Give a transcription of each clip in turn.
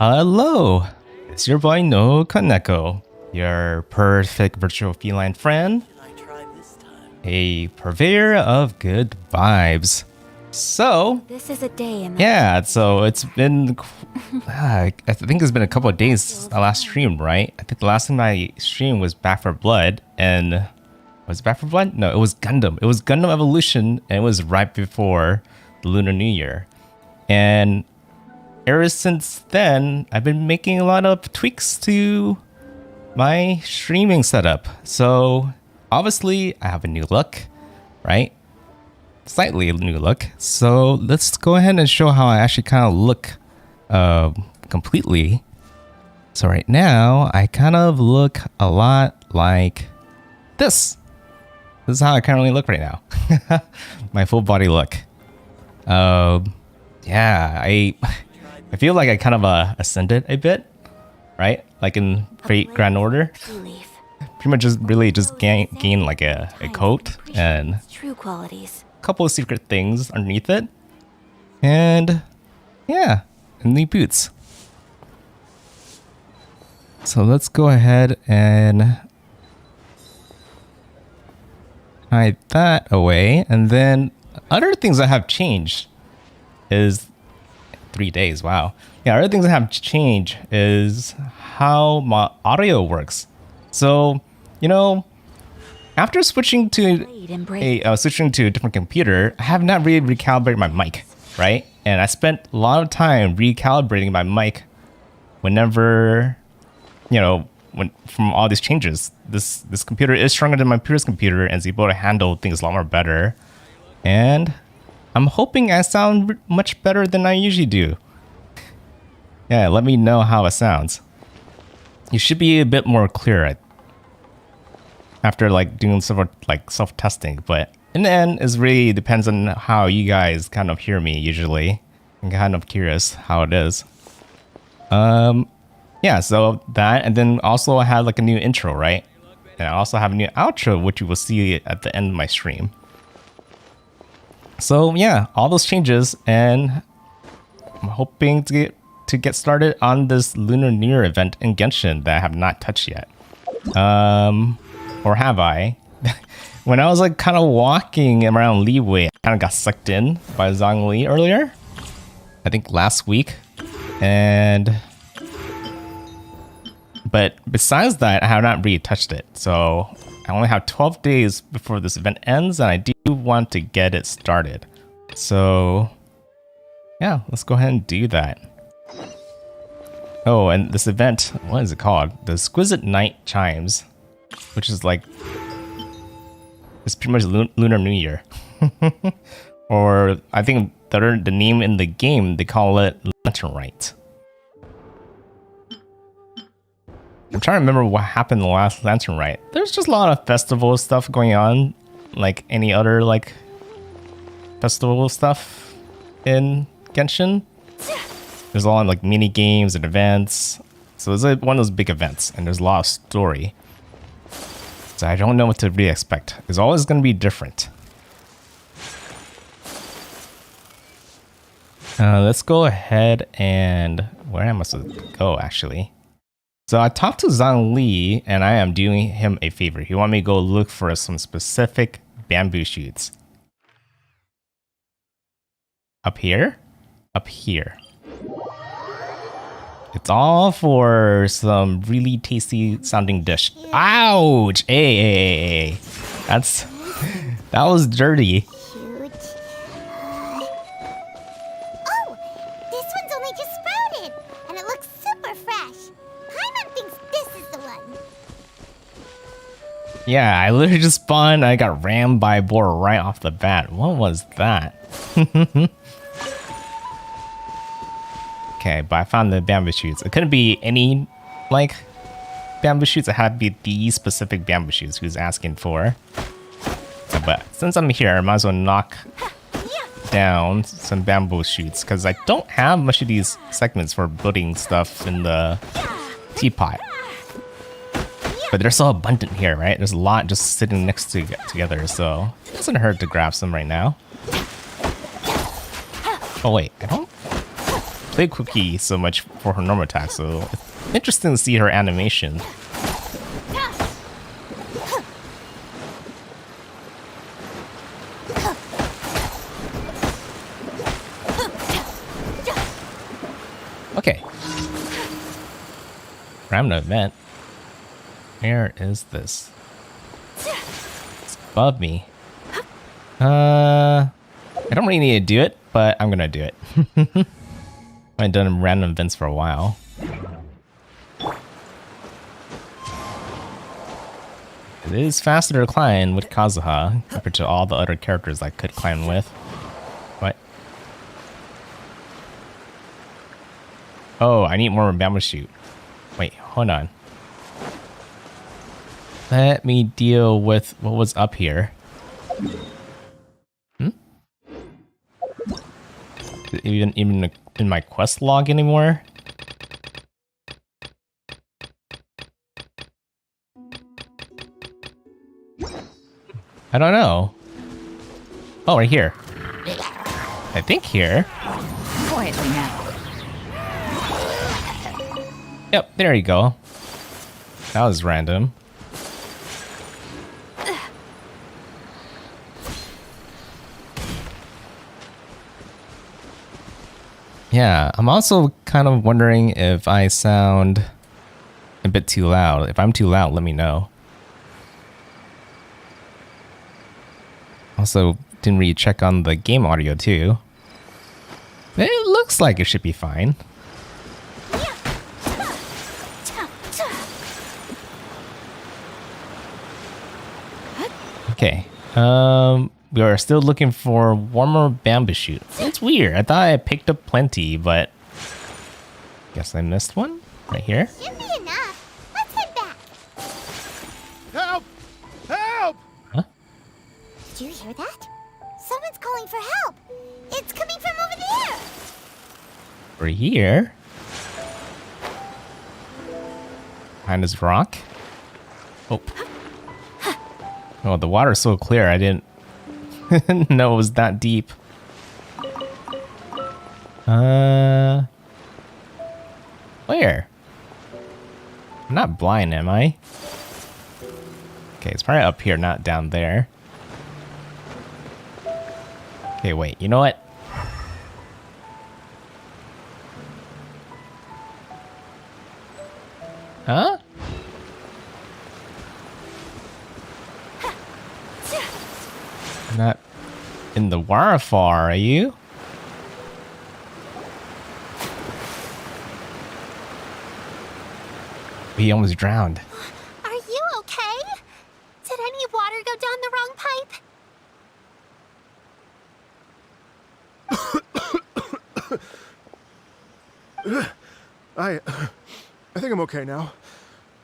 Hello, it's your boy NoukonNeko, your perfect virtual feline friend, a purveyor of good vibes. So, this is a day in yeah, so it's been, I think it's been a couple of days I last streamed, right? I think the last time I streamed was Back for Blood, and was it Back for Blood? No, it was Gundam. It was Gundam Evolution, and it was right before the Lunar New Year. And ever since then, I've been making a lot of tweaks to my streaming setup. So obviously I have a new look, right? Slightly new look. So let's go ahead and show how I actually kind of look completely. So right now I kind of look a lot like this. This is how I currently look right now. My full body look. Yeah, I feel like I kind of ascended a bit, right? Like in Fate Grand Order. Pretty much just really just gain like a coat and true qualities. a couple of secret things underneath it. And yeah, and the boots. So let's go ahead and hide that away. And then other things that have changed is 3 days. Wow. Yeah, other things that have changed is how my audio works. So, you know, after switching to a different computer, I have not really recalibrated my mic, right? And I spent a lot of time recalibrating my mic whenever, you know, from all these changes. This computer is stronger than my previous computer and is able to handle things a lot more better. And I'm hoping I sound much better than I usually do. Yeah, let me know how it sounds. You should be a bit more clear after like doing some like self-testing, but in the end, it really depends on how you guys kind of hear me usually. I'm kind of curious how it is. Yeah, so that, and then also I have like a new intro, right? And I also have a new outro, which you will see at the end of my stream. So yeah, all those changes, and I'm hoping to get started on this Lunar New Year event in Genshin that I have not touched yet. Or have I? When I was like kind of walking around Leeway, I kind of got sucked in by Zhongli earlier. I think last week. But besides that, I have not really touched it. So I only have 12 days before this event ends, and I do want to get it started. So yeah, let's go ahead and do that. Oh, and this event, what is it called? The Exquisite Night Chimes, which is like, it's pretty much Lunar New Year. Or I think the name in the game, they call it Rite. I'm trying to remember what happened in the last Lantern Rite. There's just a lot of festival stuff going on, like any other like festival stuff in Genshin. There's a lot of like mini games and events. So it's like one of those big events, and there's a lot of story. So I don't know what to really expect. It's always going to be different. Let's go ahead and where am I supposed to go actually? So I talked to Zhongli, and I am doing him a favor. He wanted me to go look for some specific bamboo shoots. Up here? Up here. It's all for some really tasty sounding dish. Ouch! Hey. That was dirty. Oh, this one's only just sprouted, and it looks super fresh. Paimon thinks this is the one. Yeah, I literally just spawned. I got rammed by a boar right off the bat. What was that? Okay, but I found the bamboo shoots. It couldn't be any, like, bamboo shoots. It had to be these specific bamboo shoots he was asking for. But since I'm here, I might as well knock down some bamboo shoots, because I don't have much of these segments for building stuff in the teapot. But they're so abundant here, right? There's a lot just sitting next to together, so it doesn't hurt to grab some right now. Oh wait, I don't play Cookie so much for her normal attack, so it's interesting to see her animation. Okay. Random event. Where is this? It's above me. I don't really need to do it, but I'm gonna do it. I've done random events for a while. It is faster to climb with Kazuha compared to all the other characters I could climb with. What? Oh, I need more bamboo shoot. Wait, hold on. Let me deal with what was up here. Is it even in my quest log anymore? I don't know. Oh, right here. I think here. Quietly now. Yep, there you go. That was random. Yeah, I'm also kind of wondering if I sound a bit too loud. If I'm too loud, let me know. Also, didn't really check on the game audio too. It looks like it should be fine. Okay. We are still looking for one more bamboo shoot. It's weird. I thought I picked up plenty, but guess I missed one right here. Should be enough. Let's head back. Help! Help! Huh? Did you hear that? Someone's calling for help. It's coming from over there. We're here. Behind this rock. Oh. Oh, the water's so clear. I didn't know it was that deep. Where? I'm not blind, am I? Okay, it's probably up here, not down there. Okay, wait. You know what? Huh? Not in the waterfall, are you? He almost drowned. Are you okay? Did any water go down the wrong pipe? I think I'm okay now.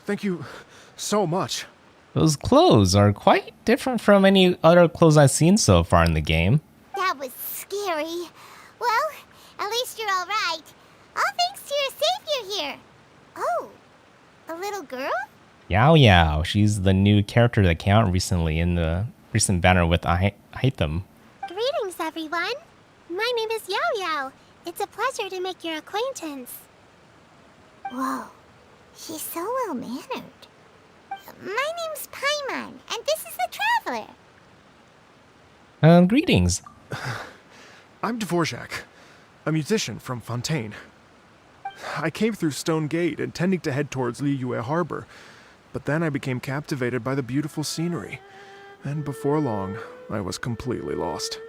Thank you so much. Those clothes are quite different from any other clothes I've seen so far in the game. That was scary. Well, at least you're all right. All thanks to your savior here. Oh, a little girl? Yao Yao. She's the new character that came out recently in the recent banner with Hytham. Greetings, everyone. My name is Yao Yao. It's a pleasure to make your acquaintance. Whoa, she's so well-mannered. My name's Paimon, and this is the Traveler. Greetings. I'm Dvorak, a musician from Fontaine. I came through Stone Gate intending to head towards Liyue Harbor, but then I became captivated by the beautiful scenery, and before long, I was completely lost.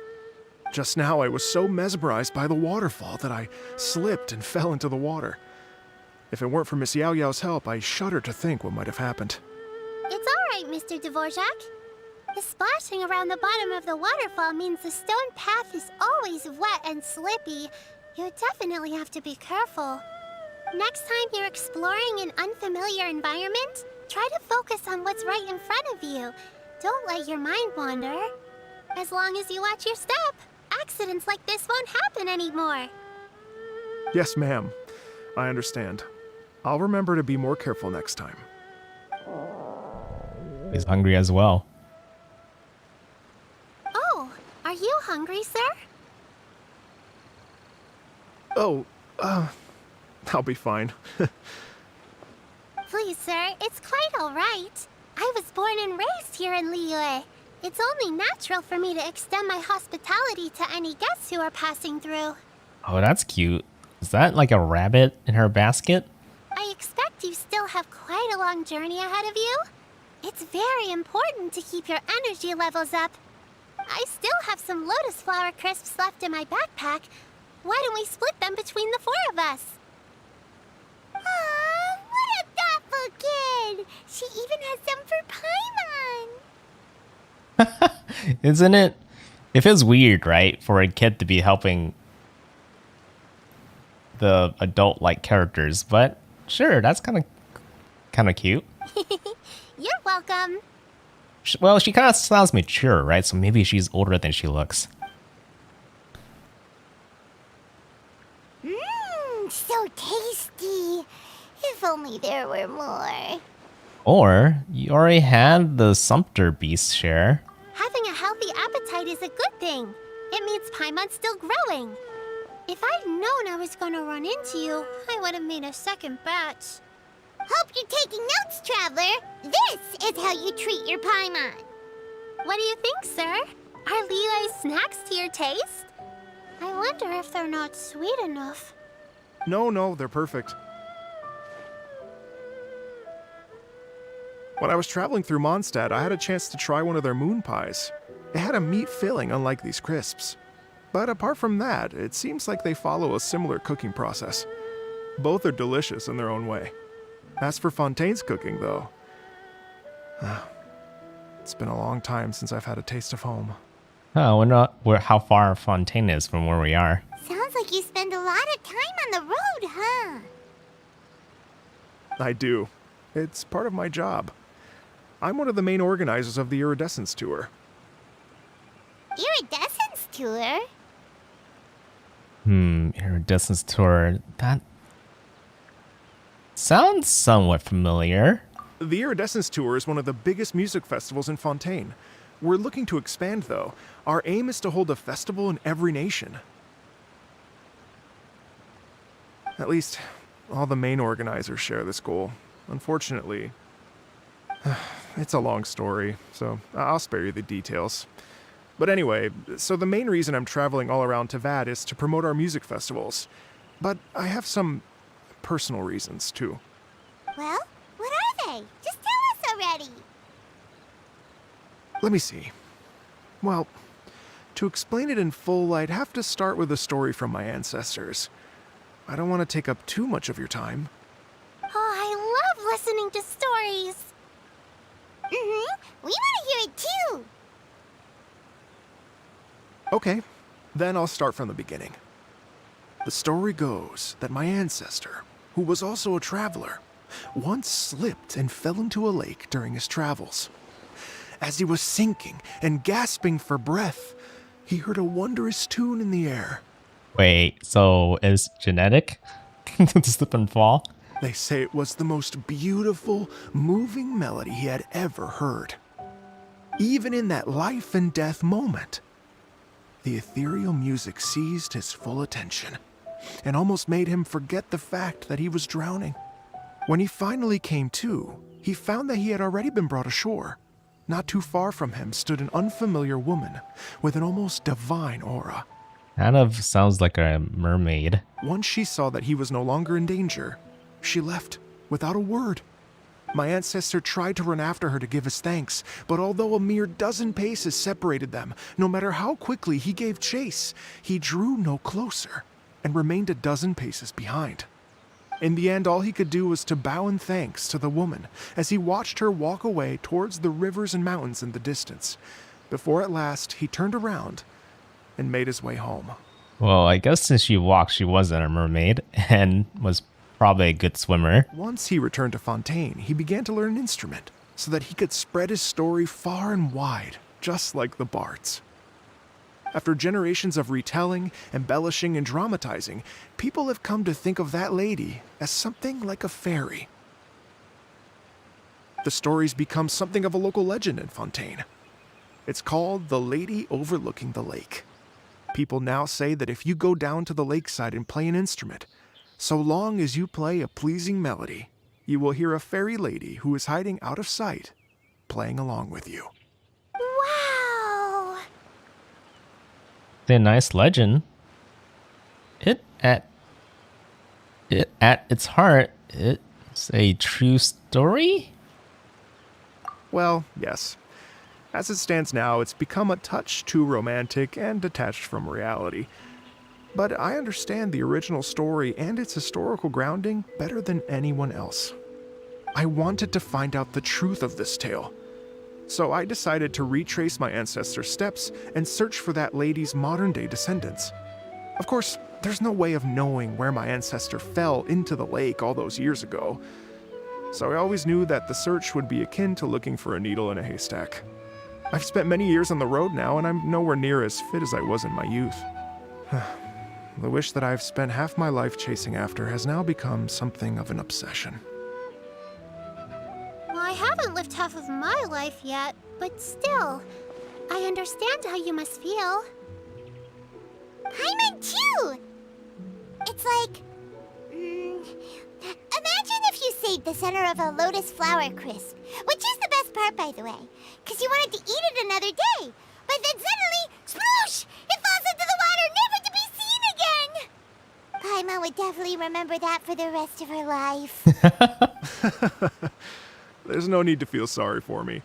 Just now, I was so mesmerized by the waterfall that I slipped and fell into the water. If it weren't for Miss Yao Yao's help, I shudder to think what might have happened. It's all right, Mr. Dvorak. The splashing around the bottom of the waterfall means the stone path is always wet and slippy. You definitely have to be careful. Next time you're exploring an unfamiliar environment, try to focus on what's right in front of you. Don't let your mind wander. As long as you watch your step, accidents like this won't happen anymore. Yes, ma'am. I understand. I'll remember to be more careful next time. He's hungry as well. Oh, are you hungry, sir? Oh, I'll be fine. Please, sir, it's quite all right. I was born and raised here in Liyue. It's only natural for me to extend my hospitality to any guests who are passing through. Oh, that's cute. Is that like a rabbit in her basket? I expect you still have quite a long journey ahead of you. It's very important to keep your energy levels up. I still have some lotus flower crisps left in my backpack. Why don't we split them between the 4 of us? Aw, what a thoughtful kid! She even has some for Paimon! Isn't it? It feels weird, right? For a kid to be helping the adult-like characters, but sure, that's kind of cute. You're welcome. Well, she kind of sounds mature, right? So maybe she's older than she looks. Mmm, so tasty. If only there were more. Or you already had the Sumpter Beast share. Having a healthy appetite is a good thing. It means Paimon's still growing. If I'd known I was gonna run into you, I would have made a second batch. Hope you're taking notes, Traveler. This is how you treat your Paimon. What do you think, sir? Are Liyue's snacks to your taste? I wonder if they're not sweet enough. No, they're perfect. When I was traveling through Mondstadt, I had a chance to try one of their moon pies. It had a meat filling, unlike these crisps. But apart from that, it seems like they follow a similar cooking process. Both are delicious in their own way. As for Fontaine's cooking, though, it's been a long time since I've had a taste of home. Oh, we're not. How far Fontaine is from where we are. Sounds like you spend a lot of time on the road, huh? I do. It's part of my job. I'm one of the main organizers of the Iridescence Tour. Iridescence tour? Iridescence Tour. That sounds somewhat familiar. The Iridescence Tour is one of the biggest music festivals in Fontaine. We're looking to expand, though. Our aim is to hold a festival in every nation. At least, all the main organizers share this goal. Unfortunately, it's a long story, so I'll spare you the details. But anyway, so the main reason I'm traveling all around Tavad is to promote our music festivals. But I have some personal reasons, too. Well, what are they? Just tell us already. Let me see. Well, to explain it in full, I'd have to start with a story from my ancestors. I don't want to take up too much of your time. Oh, I love listening to stories. We want to hear it too. Okay, then I'll start from the beginning. The story goes that my ancestor, who was also a traveler, once slipped and fell into a lake during his travels. As he was sinking and gasping for breath, he heard a wondrous tune in the air. Wait, so is genetic to slip and fall? They say it was the most beautiful, moving melody he had ever heard. Even in that life and death moment, the ethereal music seized his full attention and almost made him forget the fact that he was drowning. When he finally came to, he found that he had already been brought ashore. Not too far from him stood an unfamiliar woman with an almost divine aura. Kind of sounds like a mermaid. Once she saw that he was no longer in danger, she left without a word. My ancestor tried to run after her to give his thanks, but although a mere dozen paces separated them, no matter how quickly he gave chase, he drew no closer and remained a dozen paces behind. In the end, all he could do was to bow in thanks to the woman as he watched her walk away towards the rivers and mountains in the distance, before at last he turned around and made his way home. Well, I guess since she walked, she wasn't a mermaid and was probably a good swimmer. Once he returned to Fontaine, he began to learn an instrument so that he could spread his story far and wide, just like the bards. After generations of retelling, embellishing, and dramatizing, people have come to think of that lady as something like a fairy. The story's become something of a local legend in Fontaine. It's called the Lady Overlooking the Lake. People now say that if you go down to the lakeside and play an instrument, So long as you play a pleasing melody, you will hear a fairy lady who is hiding out of sight, playing along with you. Wow! It's a nice legend. It at its heart, it's a true story. Well, yes. As it stands now, it's become a touch too romantic and detached from reality. But I understand the original story and its historical grounding better than anyone else. I wanted to find out the truth of this tale. So I decided to retrace my ancestors' steps and search for that lady's modern-day descendants. Of course, there's no way of knowing where my ancestor fell into the lake all those years ago. So I always knew that the search would be akin to looking for a needle in a haystack. I've spent many years on the road now, and I'm nowhere near as fit as I was in my youth. The wish that I've spent half my life chasing after has now become something of an obsession. Well, I haven't lived half of my life yet, but still, I understand how you must feel. Paimon too! It's like... imagine if you saved the center of a lotus flower crisp, which is the best part, by the way, because you wanted to eat it another day. But then suddenly, sploosh! It falls into the water, never to be seen again! Paimon would definitely remember that for the rest of her life. There's no need to feel sorry for me.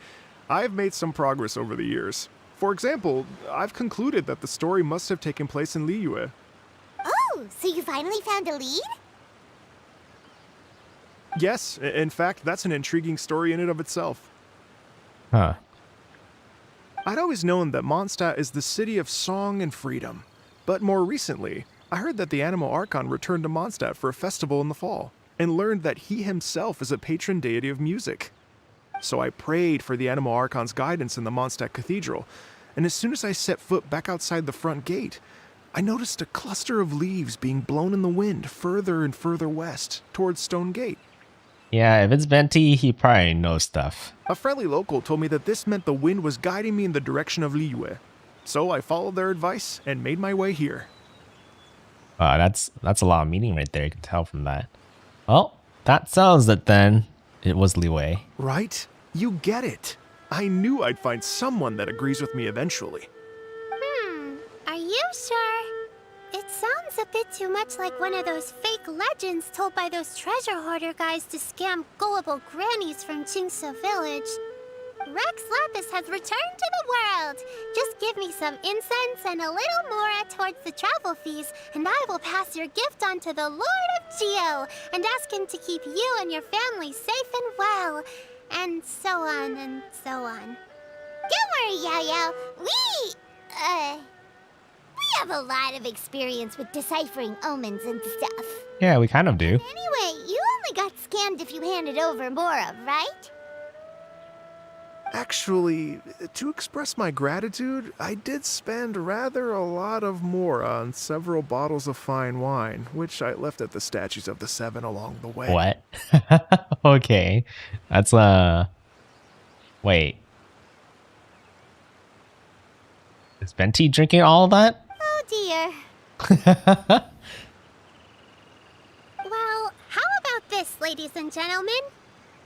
I've made some progress over the years. For example, I've concluded that the story must have taken place in Liyue. Oh, so you finally found a lead? Yes, in fact, that's an intriguing story in and of itself. Huh. I'd always known that Mondstadt is the city of song and freedom. But more recently, I heard that the Animal Archon returned to Mondstadt for a festival in the fall, and learned that he himself is a patron deity of music. So I prayed for the Animal Archon's guidance in the Mondstadt Cathedral, and as soon as I set foot back outside the front gate, I noticed a cluster of leaves being blown in the wind further and further west, towards Stone Gate. Yeah, if it's Venti, he probably knows stuff. A friendly local told me that this meant the wind was guiding me in the direction of Liyue. So I followed their advice and made my way here. That's a lot of meaning right there. You can tell from that. Well, that sounds it then. It was Liwei. Right? You get it. I knew I'd find someone that agrees with me eventually. Are you sure? It sounds a bit too much like one of those fake legends told by those treasure hoarder guys to scam gullible grannies from Jingsa Village. Rex Lapis has returned to the world. Just give me some incense and a little more towards the travel fees, and I will pass your gift on to the Lord of Geo and ask him to keep you and your family safe and well. And so on and so on. Don't worry, Yao Yao. We have a lot of experience with deciphering omens and stuff. Yeah, we kind of do. Anyway, you only got scammed if you handed over Mora, right? Actually, to express my gratitude, I did spend rather a lot of more on several bottles of fine wine, which I left at the statues of the Seven along the way. What? Okay. That's, wait. Is Venti drinking all of that? Oh dear. Well, how about this, ladies and gentlemen?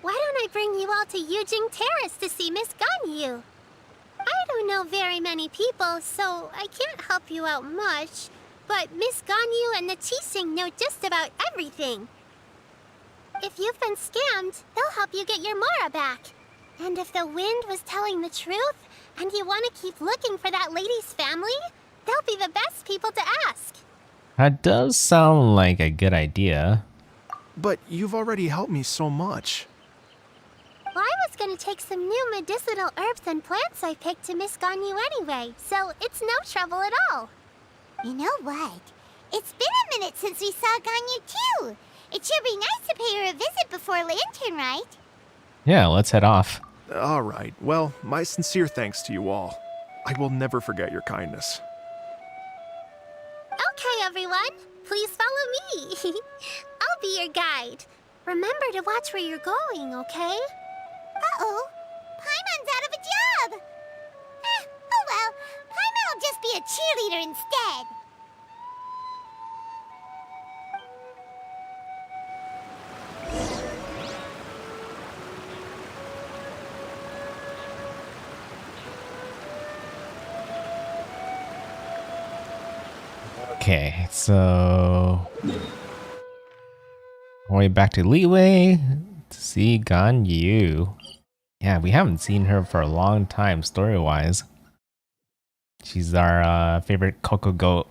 Why don't I bring you all to Yujing Terrace to see Miss Ganyu? I don't know very many people, so I can't help you out much. But Miss Ganyu and the Qixing know just about everything. If you've been scammed, they'll help you get your Mora back. And if the wind was telling the truth, and you want to keep looking for that lady's family, they'll be the best people to ask. That does sound like a good idea. But you've already helped me so much. Well, I was going to take some new medicinal herbs and plants I picked to Miss Ganyu anyway, so it's no trouble at all. You know what? It's been a minute since we saw Ganyu too. It should be nice to pay her a visit before Lantern, right? Yeah, let's head off. All right. Well, my sincere thanks to you all. I will never forget your kindness. Okay, everyone. Please follow me. I'll be your guide. Remember to watch where you're going, okay? Uh-oh. Paimon's out of a job. Oh well. Paimon will just be a cheerleader instead. Okay, so way back to Liyue to see Gan Yu. Yeah, we haven't seen her for a long time story-wise. She's our favorite Coco goat.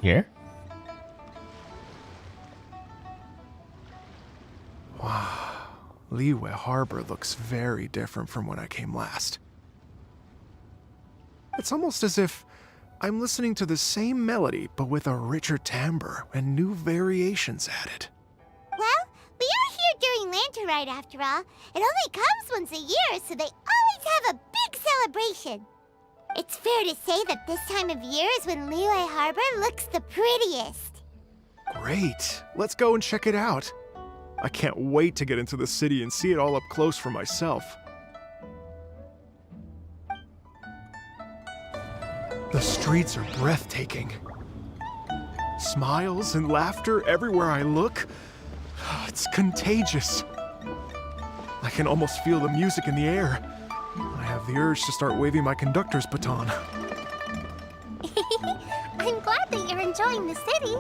Here? Liyue Harbor looks very different from when I came last. It's almost as if I'm listening to the same melody, but with a richer timbre and new variations added. Well, we are here during Lantern Rite after all. It only comes once a year, so they always have a big celebration. It's fair to say that this time of year is when Liyue Harbor looks the prettiest. Great! Let's go and check it out. I can't wait to get into the city and see it all up close for myself. The streets are breathtaking. Smiles and laughter everywhere I look. It's contagious. I can almost feel the music in the air. I have the urge to start waving my conductor's baton. I'm glad that you're enjoying the city.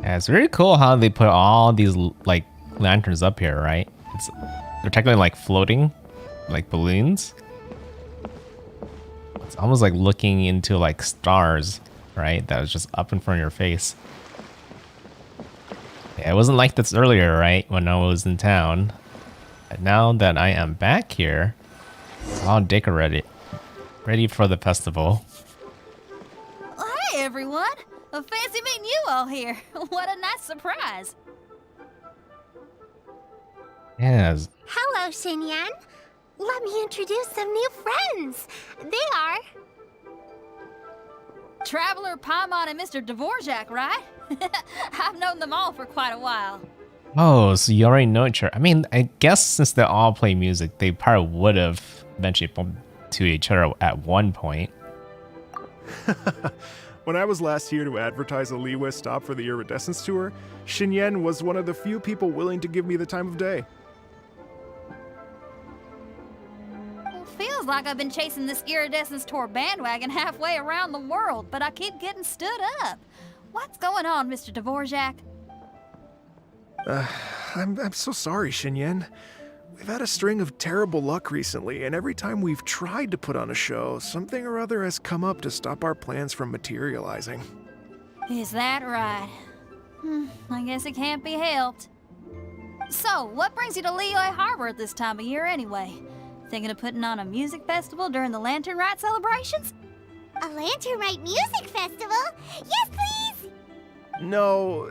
Yeah, it's very cool how they put all these like lanterns up here, right? They're technically like floating, like balloons. It's almost like looking into like stars, right? That was just up in front of your face. Yeah, it wasn't like this earlier, right? When I was in town. But now that I am back here, it's all decorated, ready for the festival. Hey, everyone. Fancy meeting you all here. What a nice surprise. Yes. Hello, Xinyan. Let me introduce some new friends. They are... Traveler, Paimon, and Mr. Dvorak, right? I've known them all for quite a while. Oh, so you already know each other. I mean, I guess since they all play music, they probably would have eventually bumped to each other at one point. When I was last here to advertise a Liyue stop for the Iridescence Tour, Xinyan was one of the few people willing to give me the time of day. Well, feels like I've been chasing this Iridescence Tour bandwagon halfway around the world, but I keep getting stood up. What's going on, Mr. Dvorak? I'm so sorry, Xinyan. We've had a string of terrible luck recently, and every time we've tried to put on a show, something or other has come up to stop our plans from materializing. Is that right? I guess it can't be helped. So, what brings you to Liyue Harbor at this time of year anyway? Thinking of putting on a music festival during the Lantern Rite celebrations? A Lantern Rite music festival? Yes, please! No,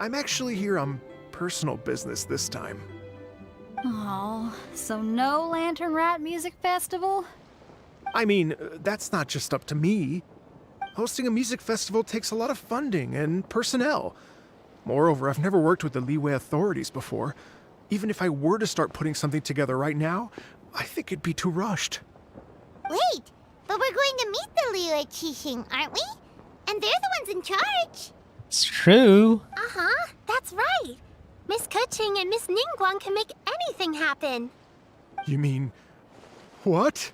I'm actually here on personal business this time. Oh, so no Lantern Rite music festival? I mean, that's not just up to me. Hosting a music festival takes a lot of funding and personnel. Moreover, I've never worked with the Liyue authorities before. Even if I were to start putting something together right now, I think it'd be too rushed. Wait, but we're going to meet the Liyue Qixing, aren't we? And they're the ones in charge. It's true. Uh-huh, that's right. Miss Keqing and Miss Ningguang can make anything happen. You mean... what?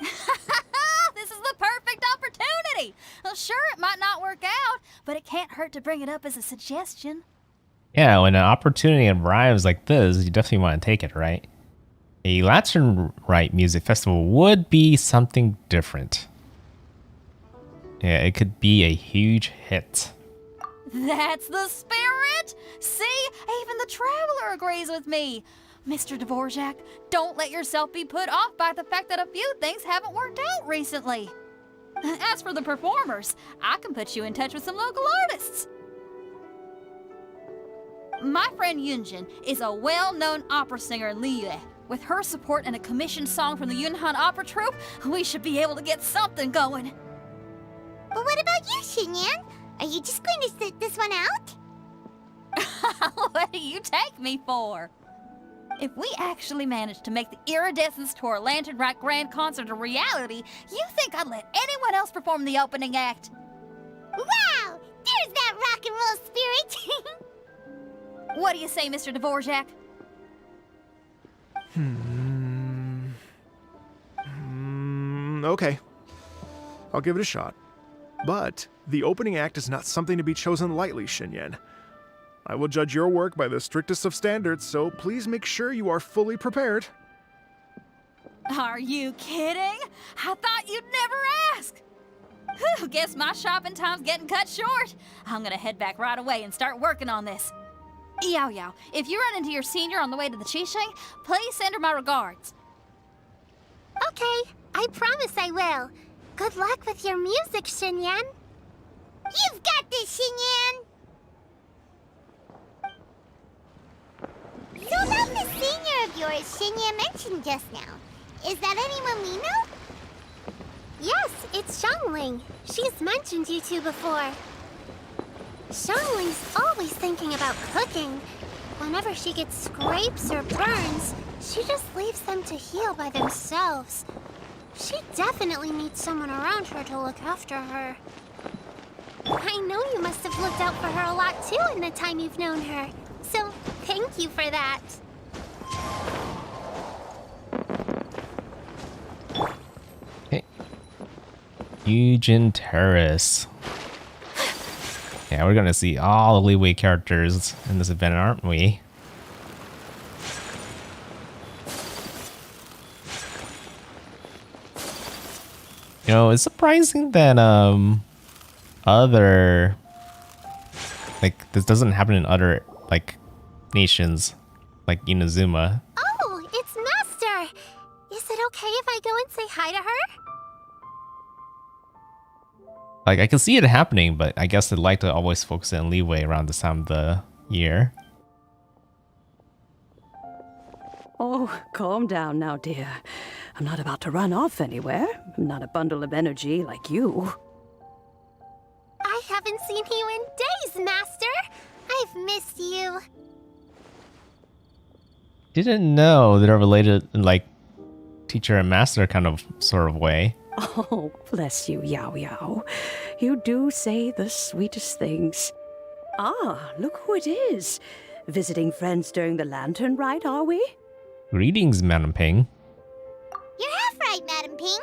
This is the perfect opportunity! Well, sure, it might not work out, but it can't hurt to bring it up as a suggestion. Yeah, when an opportunity arrives like this, you definitely want to take it, right? A Lantern Rite music festival would be something different. Yeah, it could be a huge hit. That's the spirit! See, even the Traveler agrees with me. Mr. Dvorak, don't let yourself be put off by the fact that a few things haven't worked out recently. As for the performers, I can put you in touch with some local artists. My friend Yunjin is a well-known opera singer in Liyue. With her support and a commissioned song from the Yunhan Opera Troupe, we should be able to get something going. But what about you, Xinyan? Are you just going to sit this one out? What do you take me for? If we actually managed to make the Iridescence Tour Lantern Rite Grand Concert a reality, you think I'd let anyone else perform the opening act? Wow! There's that rock and roll spirit! What do you say, Mr. Dvorak? Okay. I'll give it a shot. But the opening act is not something to be chosen lightly, Xinyan. I will judge your work by the strictest of standards, so please make sure you are fully prepared. Are you kidding? I thought you'd never ask. Whew, guess my shopping time's getting cut short. I'm gonna head back right away and start working on this. Yao Yao, if you run into your senior on the way to the Qixing, please send her my regards. Okay, I promise I will. Good luck with your music, Xinyan. You've got this, Xinyan! So about the senior of yours Xinyan mentioned just now, is that anyone we know? Yes, it's Xiangling. She's mentioned you two before. Xiangling's always thinking about cooking. Whenever she gets scrapes or burns, she just leaves them to heal by themselves. She definitely needs someone around her to look after her. I know you must have looked out for her a lot too in the time you've known her. So, thank you for that. Okay. Eugen Terrace. Yeah, we're gonna see all the Leeway characters in this event, aren't we? You know, it's surprising that other this doesn't happen in other nations like Inazuma. Oh, it's Master! Is it okay if I go and say hi to her? Like, I can see it happening, but I guess they'd like to always focus on Leeway around this time of the year. Oh, calm down now, dear. I'm not about to run off anywhere. I'm not a bundle of energy like you. I haven't seen you in days, Master! I've missed you. Didn't know they're related in teacher and master kind of sort of way. Oh, bless you, Yao Yao. You do say the sweetest things. Ah, look who it is. Visiting friends during the Lantern Rite, are we? Greetings, Madam Ping. You're half right, Madam Ping.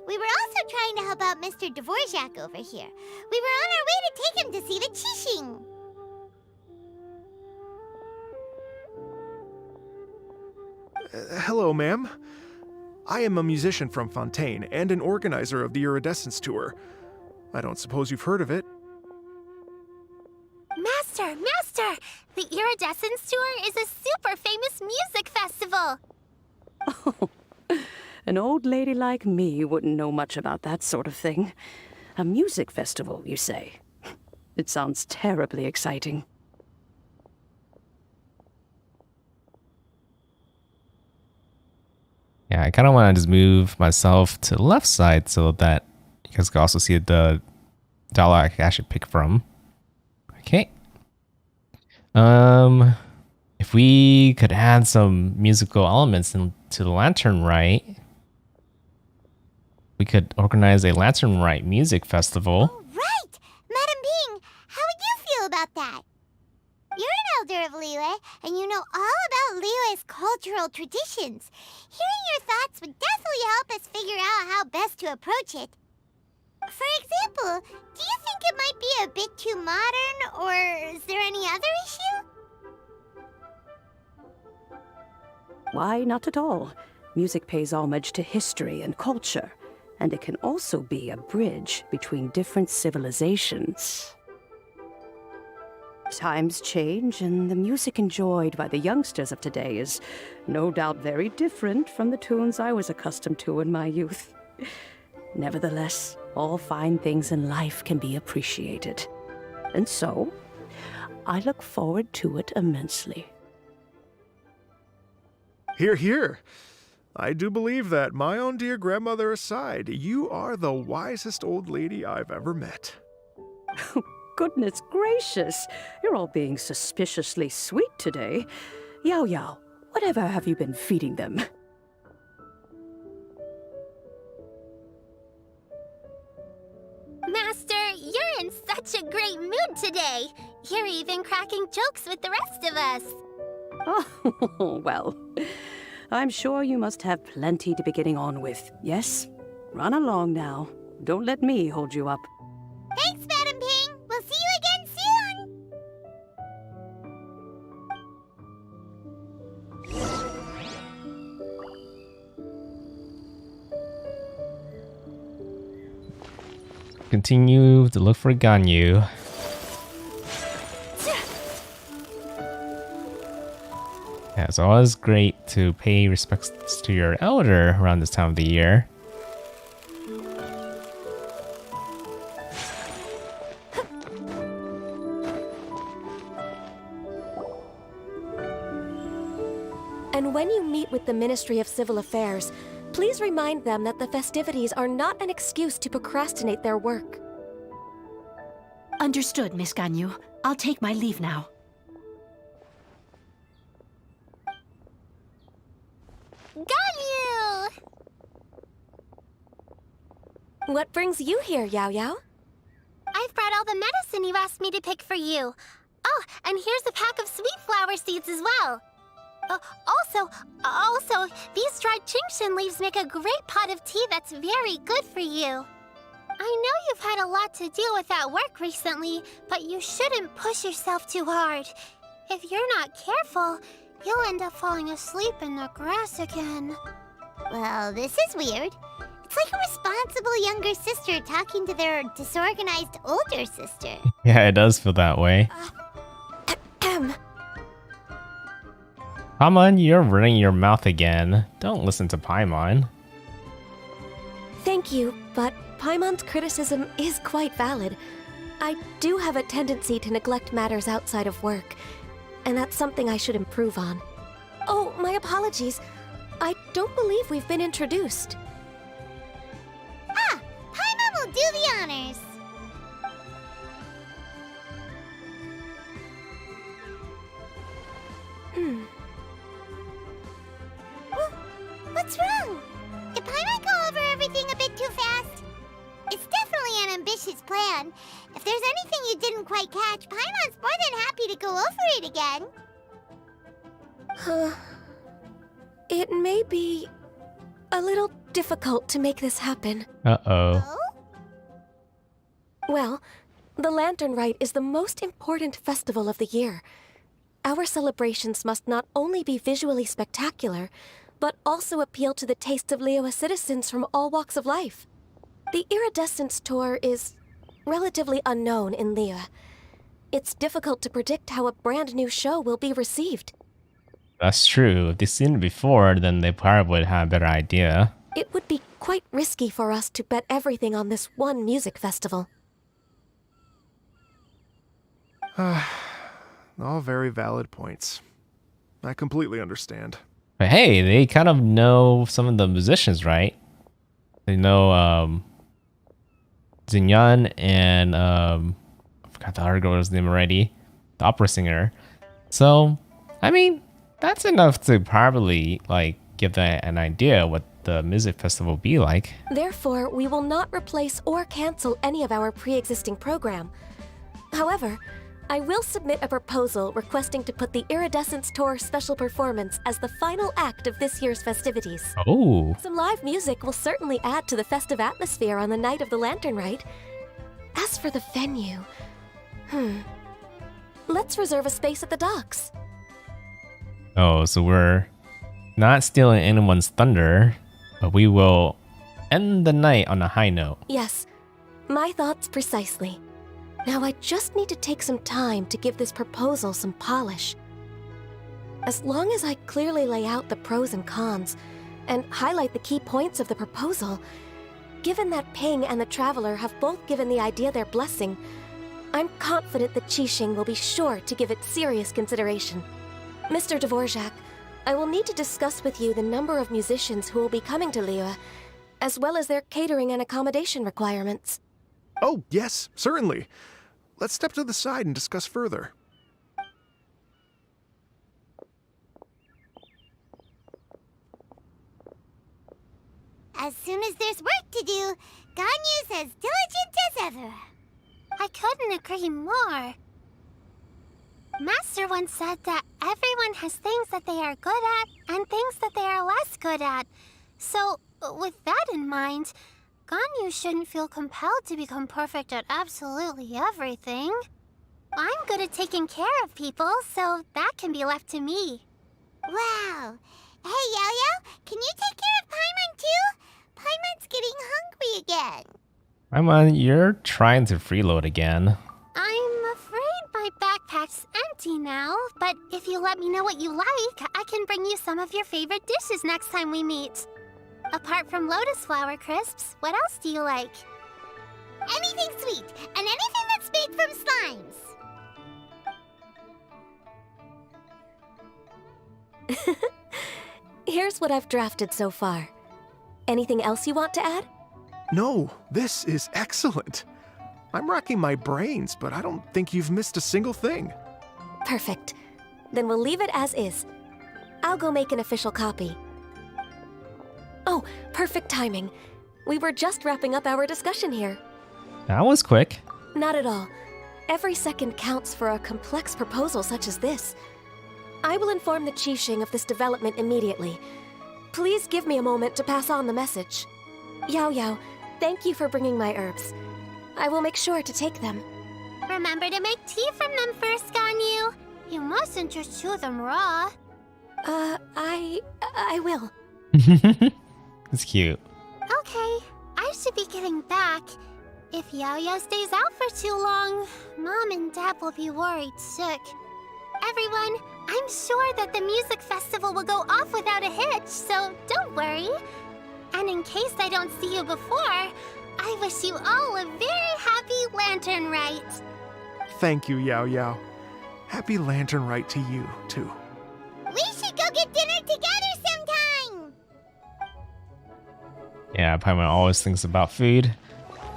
We were also trying to help out Mr. Dvorak over here. We were on our way to take him to see the Qixing. Hello, ma'am. I am a musician from Fontaine and an organizer of the Iridescence Tour. I don't suppose you've heard of it. Master! The Iridescence Tour is a super famous music festival! Oh, an old lady like me wouldn't know much about that sort of thing. A music festival, you say? It sounds terribly exciting. Yeah, I kind of want to just move myself to the left side so that you guys can also see the dollar I can actually pick from. Okay. If we could add some musical elements into the Lantern Rite, we could organize a Lantern Rite music festival. Oh, right! Madam Ping, how would you feel about that? You're an elder of Liyue, and you know all about Liyue's cultural traditions. Hearing your thoughts would definitely help us figure out how best to approach it. For example, do you think it might be a bit too modern, or is there any other issue? Why, not at all. Music pays homage to history and culture, and it can also be a bridge between different civilizations. Times change, and the music enjoyed by the youngsters of today is no doubt very different from the tunes I was accustomed to in my youth. Nevertheless, all fine things in life can be appreciated. And so, I look forward to it immensely. Hear, hear. I do believe that, my own dear grandmother aside, you are the wisest old lady I've ever met. goodness gracious. You're all being suspiciously sweet today. Yao Yao, whatever have you been feeding them? Master, you're in such a great mood today. You're even cracking jokes with the rest of us. Oh, well, I'm sure you must have plenty to be getting on with, yes? Run along now. Don't let me hold you up. Thanks, Madam Ping. We'll see you again soon. Continue to look for Ganyu. Yeah, it's always great to pay respects to your elder around this time of the year. And when you meet with the Ministry of Civil Affairs, please remind them that the festivities are not an excuse to procrastinate their work. Understood, Miss Ganyu. I'll take my leave now. Ganyu! What brings you here, Yao Yao? I've brought all the medicine you asked me to pick for you. Oh, and here's a pack of sweet flower seeds as well. Also, these dried Chingshin leaves make a great pot of tea that's very good for you. I know you've had a lot to deal with at work recently, but you shouldn't push yourself too hard. If you're not careful, you'll end up falling asleep in the grass again. Well, this is weird. It's like a responsible younger sister talking to their disorganized older sister. Yeah, it does feel that way. Paimon, you're running your mouth again. Don't listen to Paimon. Thank you, but Paimon's criticism is quite valid. I do have a tendency to neglect matters outside of work, and that's something I should improve on. Oh, my apologies. I don't believe we've been introduced. Ah, Paimon will do the honors. What's wrong? Did Paimon go over everything a bit too fast? It's definitely an ambitious plan. If there's anything you didn't quite catch, Paimon's more than happy to go over it again. It may be a little difficult to make this happen. Uh-oh. Oh? Well, the Lantern Rite is the most important festival of the year. Our celebrations must not only be visually spectacular, but also appeal to the tastes of Liyue citizens from all walks of life. The Iridescence Tour is relatively unknown in Liyue. It's difficult to predict how a brand new show will be received. That's true. If they've seen it before, then they probably would have a better idea. It would be quite risky for us to bet everything on this one music festival. All very valid points. I completely understand. But hey, they kind of know some of the musicians, right? They know Xinyan and I forgot the other girl's name already, the opera singer. So, I mean, that's enough to probably like give them an idea what the music festival will be like. Therefore, we will not replace or cancel any of our pre-existing program. However, I will submit a proposal requesting to put the Iridescence Tour special performance as the final act of this year's festivities. Oh, Some live music will certainly add to the festive atmosphere on the night of the Lantern Rite. As for the venue, let's reserve a space at the docks. oh, so we're not stealing anyone's thunder, but we will end the night on a high note. Yes, my thoughts precisely. Now I just need to take some time to give this proposal some polish. As long as I clearly lay out the pros and cons, and highlight the key points of the proposal, given that Ping and the Traveler have both given the idea their blessing, I'm confident that Qixing will be sure to give it serious consideration. Mr. Dvorak, I will need to discuss with you the number of musicians who will be coming to Liyue, as well as their catering and accommodation requirements. Oh, yes, certainly. let's step to the side and discuss further. As soon as there's work to do, Ganyu's as diligent as ever. I couldn't agree more. Master once said that everyone has things that they are good at and things that they are less good at. So, with that in mind, Ganyu shouldn't feel compelled to become perfect at absolutely everything. I'm good at taking care of people, so that can be left to me. Wow. Hey, Yo-Yo, can you take care of Paimon too? Paimon's getting hungry again. Paimon, you're trying to freeload again. I'm afraid my backpack's empty now, but if you let me know what you like, I can bring you some of your favorite dishes next time we meet. Apart from lotus flower crisps, what else do you like? Anything sweet, and anything that's made from slimes. Here's what I've drafted so far. Anything else you want to add? No, this is excellent. I'm racking my brains, but I don't think you've missed a single thing. Perfect. Then we'll leave it as is. I'll go make an official copy. Oh, perfect timing. We were just wrapping up our discussion here. That was quick. Not at all. Every second counts for a complex proposal such as this. I will inform the Qixing of this development immediately. Please give me a moment to pass on the message. Yao Yao, thank you for bringing my herbs. I will make sure to take them. Remember to make tea from them first, Ganyu. You mustn't just chew them raw. I will. It's cute. Okay, I should be getting back. If Yao-Yao stays out for too long, Mom and Dad will be worried sick. Everyone, I'm sure that the music festival will go off without a hitch, so don't worry. And in case I don't see you before, I wish you all a very happy Lantern Rite. Thank you, Yao Yao. Happy Lantern Rite to you, too. We should go get dinner together sometime! Yeah, Paimon always thinks about food.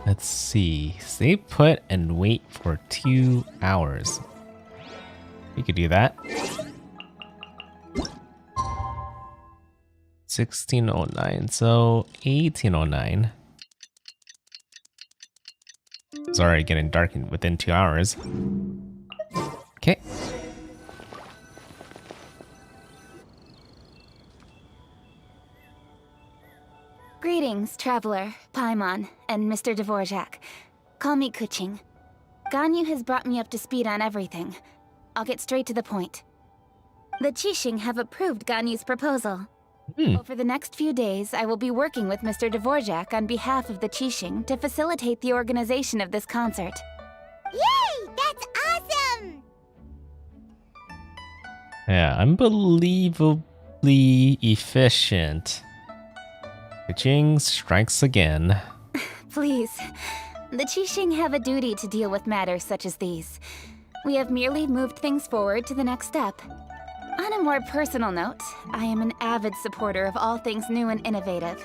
Let's see. Stay put and wait for 2 hours. We could do that. 1609, so 1809. It's already getting dark within 2 hours. Okay. Greetings, traveler, Paimon, and Mr. Dvorak. Call me Kuching. Ganyu has brought me up to speed on everything. I'll get straight to the point. The Qixing have approved Ganyu's proposal. Over the next few days, I will be working with Mr. Dvorak on behalf of the Qixing to facilitate the organization of this concert. Yay! That's awesome! Yeah, unbelievably efficient. Kuching strikes again. Please, the Qixing have a duty to deal with matters such as these. We have merely moved things forward to the next step. On a more personal note, I am an avid supporter of all things new and innovative.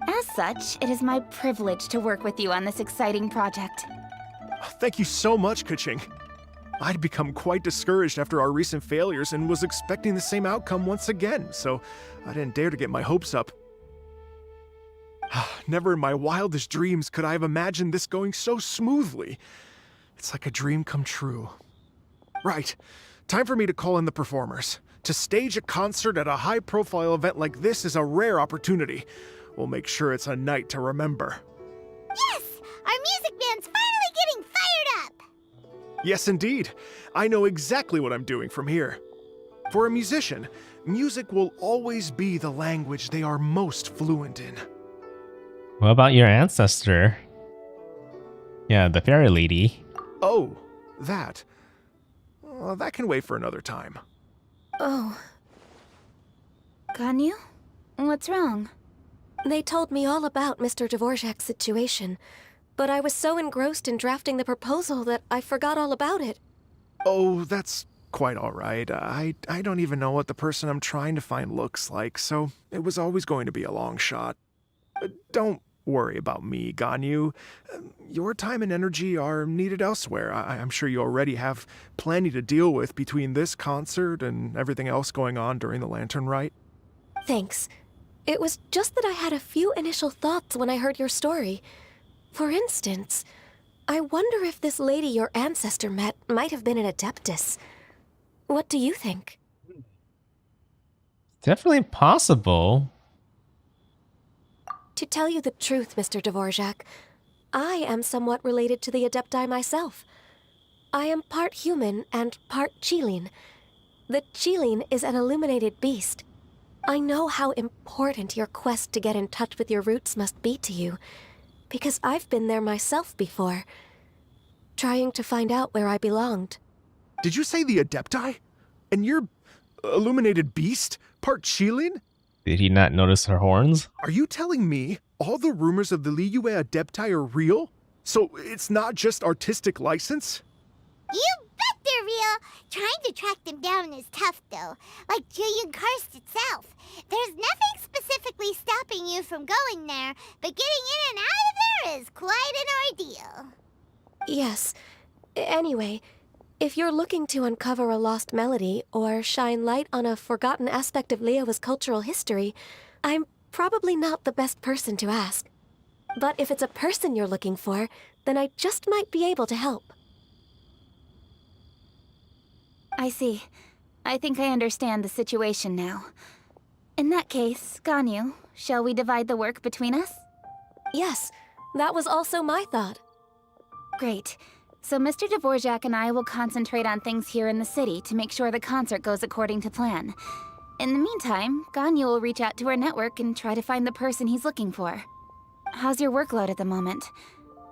As such, it is my privilege to work with you on this exciting project. Thank you so much, Kuching. I'd become quite discouraged after our recent failures and was expecting the same outcome once again, so I didn't dare to get my hopes up. Never in my wildest dreams could I have imagined this going so smoothly. It's like a dream come true. Right. Time for me to call in the performers. To stage a concert at a high-profile event like this is a rare opportunity. We'll make sure it's a night to remember. Yes! Our music band's finally getting fired up! Yes, indeed. I know exactly what I'm doing from here. For a musician, music will always be the language they are most fluent in. What about your ancestor? Yeah, the fairy lady. Oh, that. Well, that can wait for another time. Oh, Ganyu? What's wrong? they told me all about Mr. Dvorak's situation, but I was so engrossed in drafting the proposal that I forgot all about it. Oh, that's quite all right. I don't even know what the person I'm trying to find looks like, so it was always going to be a long shot. Don't worry about me, Ganyu. Your time and energy are needed elsewhere. I'm sure you already have plenty to deal with between this concert and everything else going on during the Lantern Rite. Thanks. It was just that I had a few initial thoughts when I heard your story. For instance, I wonder if this lady your ancestor met might have been an Adeptus. What do you think? Definitely possible. To tell you the truth, Mr. Dvorak, I am somewhat related to the Adepti myself. I am part human and part Qilin. The Qilin is an illuminated beast. I know how important your quest to get in touch with your roots must be to you, because I've been there myself before, trying to find out where I belonged. Did you say the Adepti? And you're illuminated beast? Part Qilin? Did he not notice her horns? Are you telling me all the rumors of the Liyue Adepti are real? So it's not just artistic license? You bet they're real! Trying to track them down is tough, though. Like Julian Karst itself. There's nothing specifically stopping you from going there, but getting in and out of there is quite an ordeal. Yes. Anyway, if you're looking to uncover a lost melody or shine light on a forgotten aspect of Liyue's cultural history, I'm probably not the best person to ask. But if it's a person you're looking for, then I just might be able to help. I see. I think I understand the situation now. In that case, Ganyu, shall we divide the work between us? Yes, that was also my thought. Great. So Mr. Dvorak and I will concentrate on things here in the city to make sure the concert goes according to plan. In the meantime, Ganyu will reach out to our network and try to find the person he's looking for. How's your workload at the moment?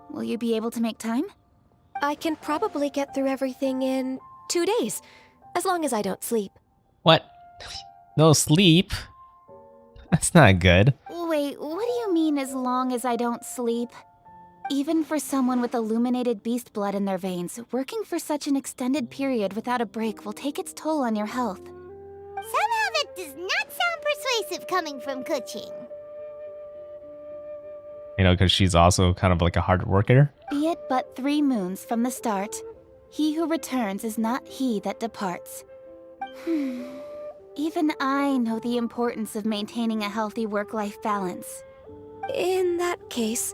Will you be able to make time? I can probably get through everything in 2 days, as long as I don't sleep. What? No sleep? That's not good. Wait, what do you mean as long as I don't sleep? Even for someone with illuminated beast blood in their veins, working for such an extended period without a break will take its toll on your health. Somehow that does not sound persuasive coming from Kuching. You know, because she's also kind of like a hard worker. Be it but 3 moons from the start, he who returns is not he that departs. Even I know the importance of maintaining a healthy work-life balance. In that case,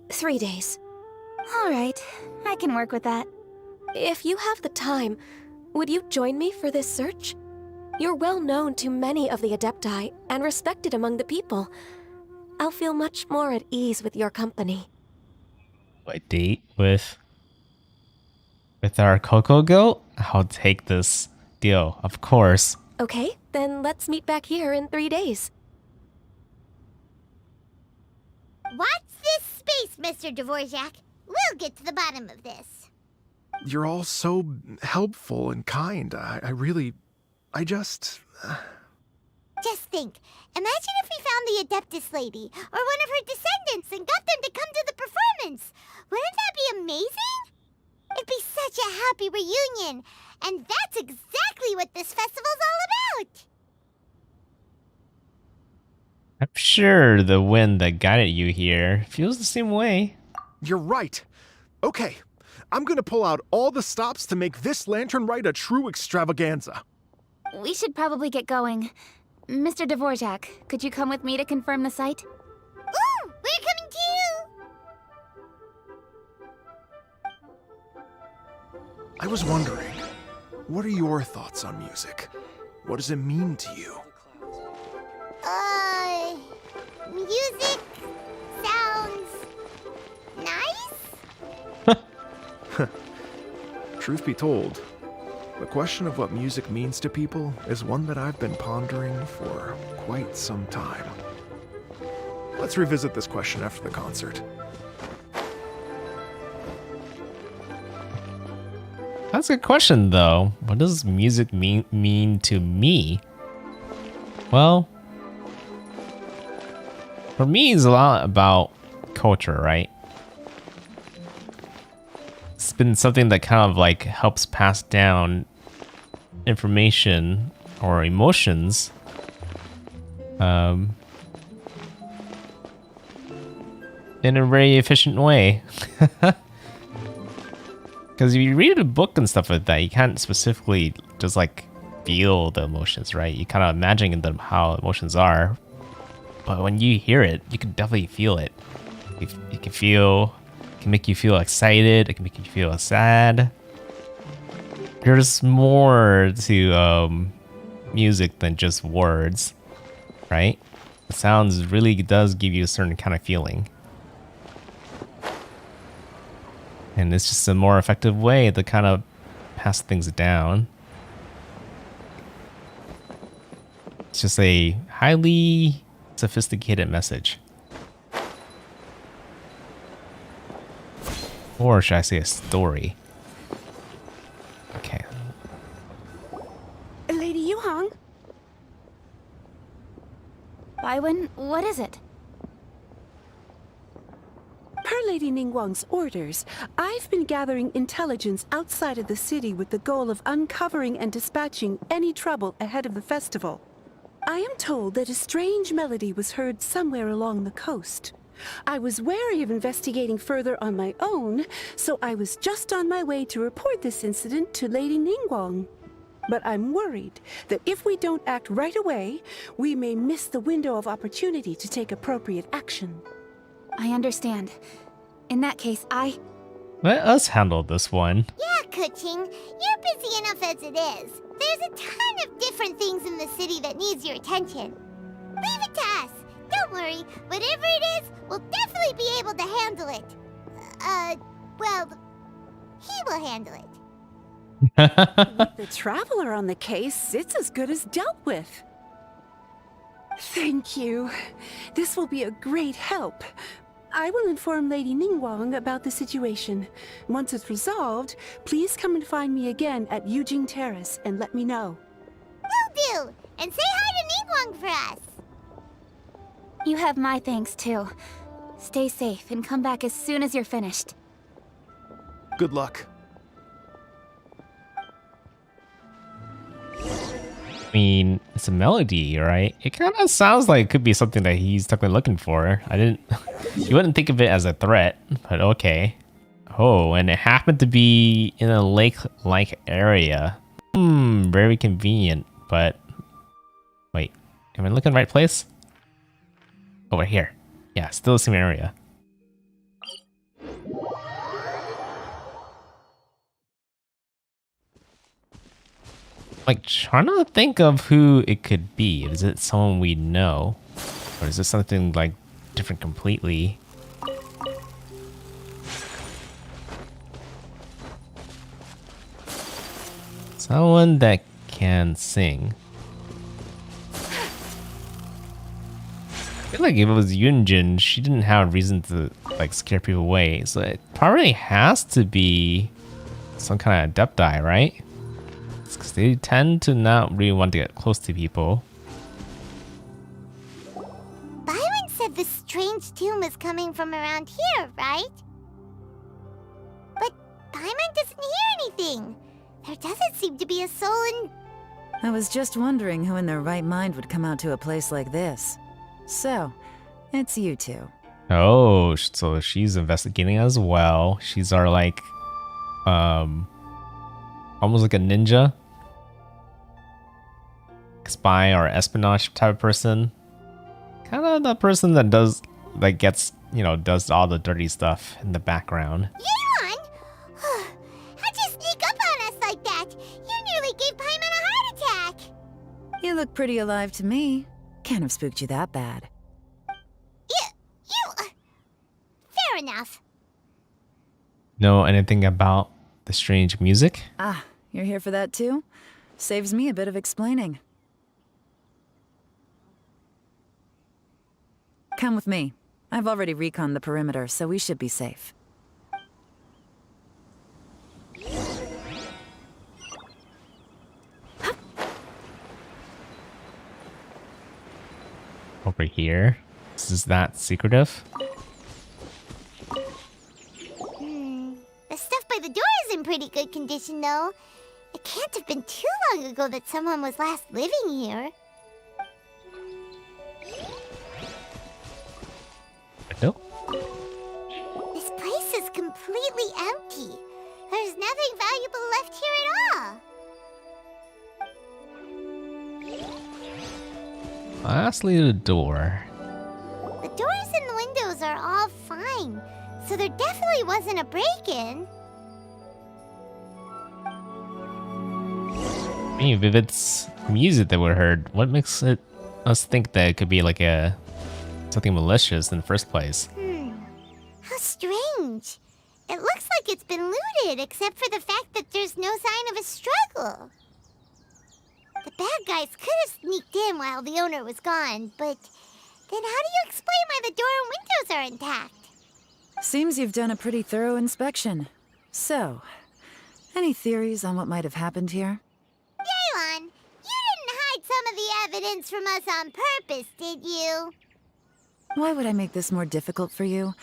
3 days. All right, I can work with that. If you have the time, would you join me for this search? You're well known to many of the Adepti and respected among the people. I'll feel much more at ease with your company. A date with our Coco goat? I'll take this deal, of course. Okay, then let's meet back here in 3 days. Watch this space, Mr. Dvorak. We'll get to the bottom of this. You're all so helpful and kind. Just think. Imagine if we found the Adeptus lady, or one of her descendants, and got them to come to the performance. Wouldn't that be amazing? It'd be such a happy reunion. And that's exactly what this festival's all about. I'm sure the wind that guided you here feels the same way. You're right. Okay, I'm gonna pull out all the stops to make this Lantern Rite a true extravaganza. We should probably get going. Mr. Dvorak, could you come with me to confirm the site? Ooh, we're coming too! I was wondering, what are your thoughts on music? What does it mean to you? Music sounds nice? Truth be told, the question of what music means to people is one that I've been pondering for quite some time. Let's revisit this question after the concert. That's a good question, though. What does music mean to me? Well, for me, it's a lot about culture, right? It's been something that kind of like helps pass down information or emotions. in a very efficient way. Because if you read a book and stuff like that, you can't specifically just like feel the emotions, right? You kind of imagine them how emotions are, but when you hear it, you can definitely feel it. You can feel, it can make you feel excited. It can make you feel sad. There's more to music than just words, right? The sounds really does give you a certain kind of feeling. And it's just a more effective way to kind of pass things down. It's just a highly sophisticated message. Or should I say a story? Okay. Lady Yuhang? Baiwen, what is it? Per Lady Ningguang's orders, I've been gathering intelligence outside of the city with the goal of uncovering and dispatching any trouble ahead of the festival. I am told that a strange melody was heard somewhere along the coast. I was wary of investigating further on my own, so I was just on my way to report this incident to Lady Ningguang. But I'm worried that if we don't act right away, we may miss the window of opportunity to take appropriate action. I understand. In that case, Let us handle this one. Yeah, Kuching, you're busy enough as it is. There's a ton of different things in the city that needs your attention. Leave it to us. Don't worry, whatever it is, we'll definitely be able to handle it. Well, he will handle it. With the traveler on the case, it's as good as dealt with. Thank you. This will be a great help. I will inform Lady Ningguang about the situation. Once it's resolved, please come and find me again at Yujing Terrace and let me know. Will do! And say hi to Ningguang for us! You have my thanks too. Stay safe and come back as soon as you're finished. Good luck. I mean, it's a melody, right? It kind of sounds like it could be something that he's technically looking for. You wouldn't think of it as a threat, but okay. Oh, and it happened to be in a lake-like area. Very convenient, but wait, am I looking in the right place? Over here. Yeah, still the same area. Like, trying to think of who it could be. Is it someone we know? Or is this something, like, different completely? Someone that can sing. I feel like if it was Yunjin, she didn't have a reason to, like, scare people away. So it probably has to be some kind of adepti, right? Because they tend to not really want to get close to people. Byron said the strange tomb is coming from around here, right? But Byron doesn't hear anything. There doesn't seem to be a soul in... I was just wondering who in their right mind would come out to a place like this. So, it's you two. Oh, so she's investigating as well. She's our, like, almost like a ninja. Spy or espionage type of person. Kind of the person that does, like, gets, you know, does all the dirty stuff in the background. Yuan! How'd you sneak up on us like that? You nearly gave Paimon a heart attack! You look pretty alive to me. Can't have spooked you that bad. Fair enough. Know anything about the strange music? Ah, you're here for that too? Saves me a bit of explaining. Come with me. I've already reconned the perimeter, so we should be safe. Over here? This is that secretive? The stuff by the door is in pretty good condition, though. It can't have been too long ago that someone was last living here. No? completely empty. There's nothing valuable left here at all. Lastly, the door. The doors and the windows are all fine, so there definitely wasn't a break-in. I mean, if it's music that we heard, what makes us think that it could be like something malicious in the first place? How strange. It looks like it's been looted, except for the fact that there's no sign of a struggle. The bad guys could have sneaked in while the owner was gone, but then how do you explain why the door and windows are intact? Seems you've done a pretty thorough inspection. So, any theories on what might have happened here? Yelan, you didn't hide some of the evidence from us on purpose, did you? Why would I make this more difficult for you?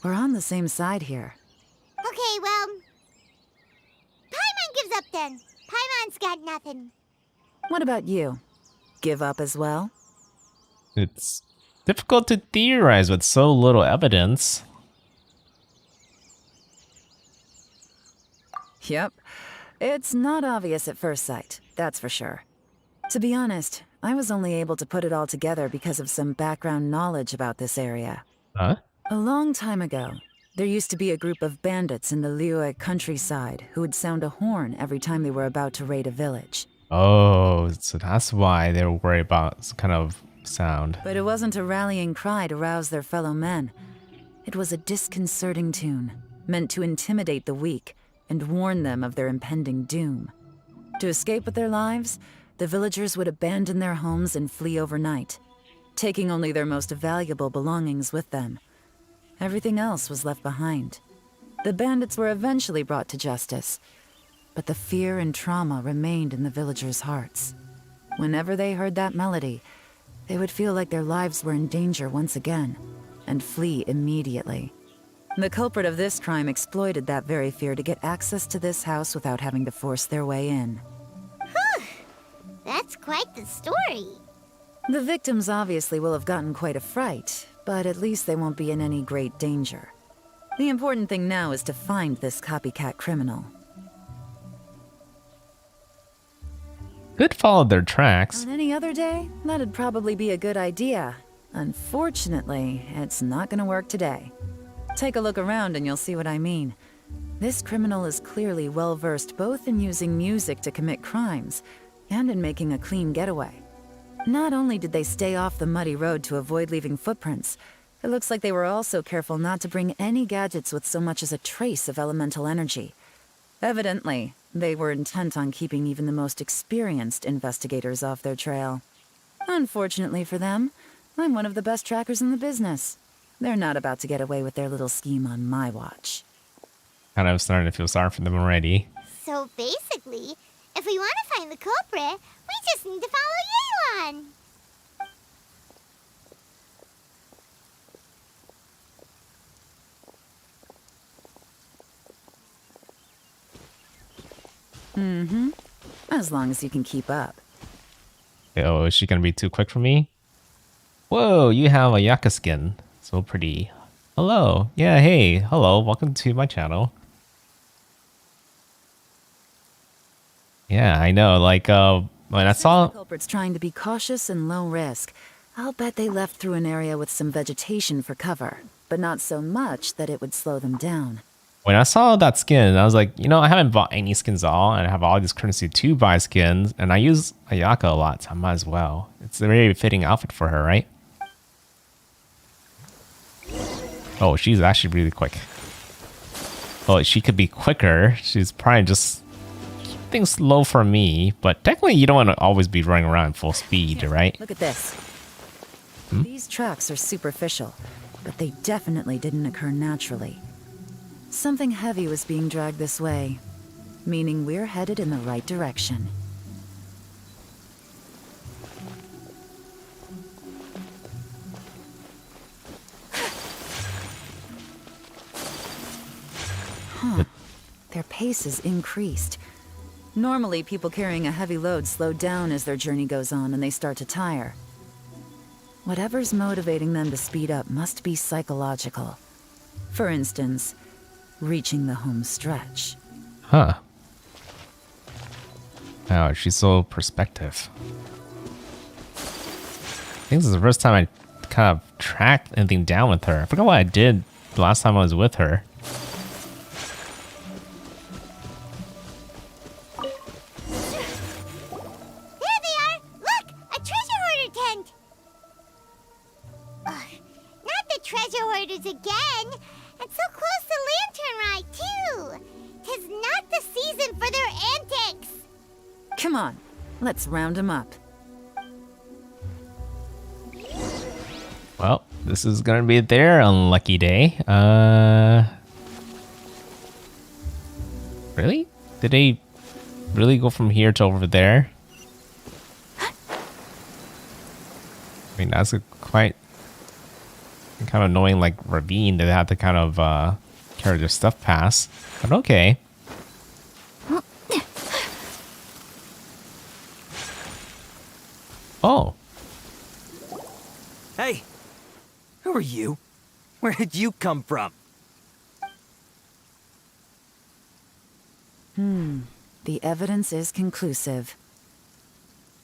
We're on the same side here. Okay, well... Paimon gives up then. Paimon's got nothing. What about you? Give up as well? It's difficult to theorize with so little evidence. Yep. It's not obvious at first sight, that's for sure. To be honest, I was only able to put it all together because of some background knowledge about this area. Huh? A long time ago, there used to be a group of bandits in the Liyue countryside who would sound a horn every time they were about to raid a village. Oh, so that's why they were worried about some kind of sound. But it wasn't a rallying cry to rouse their fellow men. It was a disconcerting tune, meant to intimidate the weak and warn them of their impending doom. To escape with their lives, the villagers would abandon their homes and flee overnight, taking only their most valuable belongings with them. Everything else was left behind. The bandits were eventually brought to justice, but the fear and trauma remained in the villagers' hearts. Whenever they heard that melody, they would feel like their lives were in danger once again, and flee immediately. The culprit of this crime exploited that very fear to get access to this house without having to force their way in. That's quite the story. The victims obviously will have gotten quite a fright, but at least they won't be in any great danger. The important thing now is to find this copycat criminal. Could follow their tracks. On any other day, that'd probably be a good idea. Unfortunately, it's not gonna work today. Take a look around and you'll see what I mean. This criminal is clearly well-versed both in using music to commit crimes and in making a clean getaway. Not only did they stay off the muddy road to avoid leaving footprints, it looks like they were also careful not to bring any gadgets with so much as a trace of elemental energy. Evidently, they were intent on keeping even the most experienced investigators off their trail. Unfortunately for them, I'm one of the best trackers in the business. They're not about to get away with their little scheme on my watch. Kind of starting to feel sorry for them already. So basically, if we want to find the culprit, we just need to follow Yelan. Mm-hmm. As long as you can keep up. Oh, is she gonna be too quick for me? Whoa, you have a Yaka skin. So pretty. Hello. Yeah, hey. Hello. Welcome to my channel. Yeah, I know. Like, when I saw... The culprit's trying to be cautious and low risk. I'll bet they left through an area with some vegetation for cover, but not so much that it would slow them down. When I saw that skin, I was like, you know, I haven't bought any skins at all, and I have all these currency to buy skins, and I use Ayaka a lot, so I might as well. It's a very fitting outfit for her, right? Oh, she's actually really quick. Oh, she could be quicker. She's probably just keeping slow for me, but technically you don't want to always be running around full speed, right? Look at this. These tracks are superficial, but they definitely didn't occur naturally. Something heavy was being dragged this way, meaning we're headed in the right direction. Huh. Their pace is increased. Normally, people carrying a heavy load slow down as their journey goes on and they start to tire. Whatever's motivating them to speed up must be psychological. For instance, reaching the home stretch. Huh. Wow, she's so perspective. I think this is the first time I kind of tracked anything down with her. I forgot what I did the last time I was with her. There they are! Look! A treasure hoarder tent! Ugh, not the treasure hoarders again! And so close to Lantern Rite, too! 'Tis not the season for their antics! Come on, let's round them up. Well, this is gonna be their unlucky day. Really? Did they really go from here to over there? I mean, that's a quite kind of annoying, like, ravine that they have to kind of carry their stuff past. But okay. Oh. Hey, who are you? Where did you come from? The evidence is conclusive.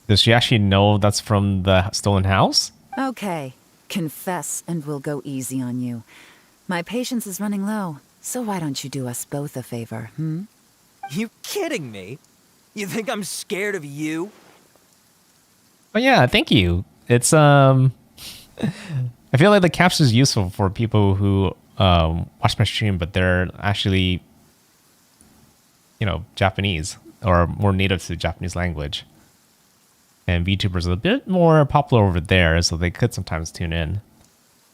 Does she actually know that's from the stolen house? Okay, confess and we'll go easy on you. My patience is running low, so why don't you do us both a favor, You kidding me? You think I'm scared of you? Oh yeah, thank you. It's I feel like the caption is useful for people who watch my stream, but they're actually, you know, Japanese or more native to the Japanese language. And VTubers are a bit more popular over there, so they could sometimes tune in.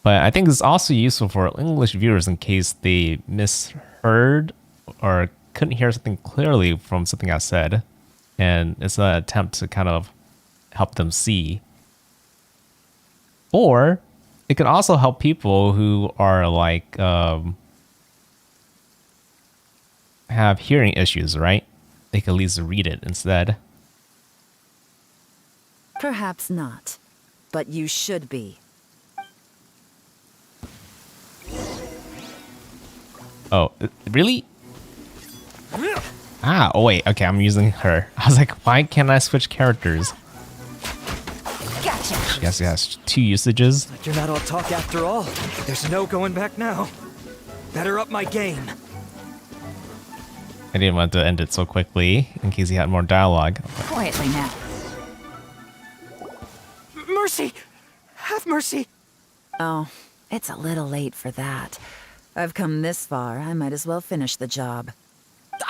But I think it's also useful for English viewers in case they misheard or couldn't hear something clearly from something I said. And it's an attempt to kind of help them see. Or it can also help people who are like have hearing issues, right? They can at least read it instead. Perhaps not, but you should be. Oh, really? Ah, oh wait, okay, I'm using her. I was like, why can't I switch characters? Gotcha! I guess it has 2 usages. Like you're not all talk after all. There's no going back now. Better up my game. I didn't want to end it so quickly in case he had more dialogue. Quietly now. Mercy! Have mercy! Oh, it's a little late for that. I've come this far, I might as well finish the job.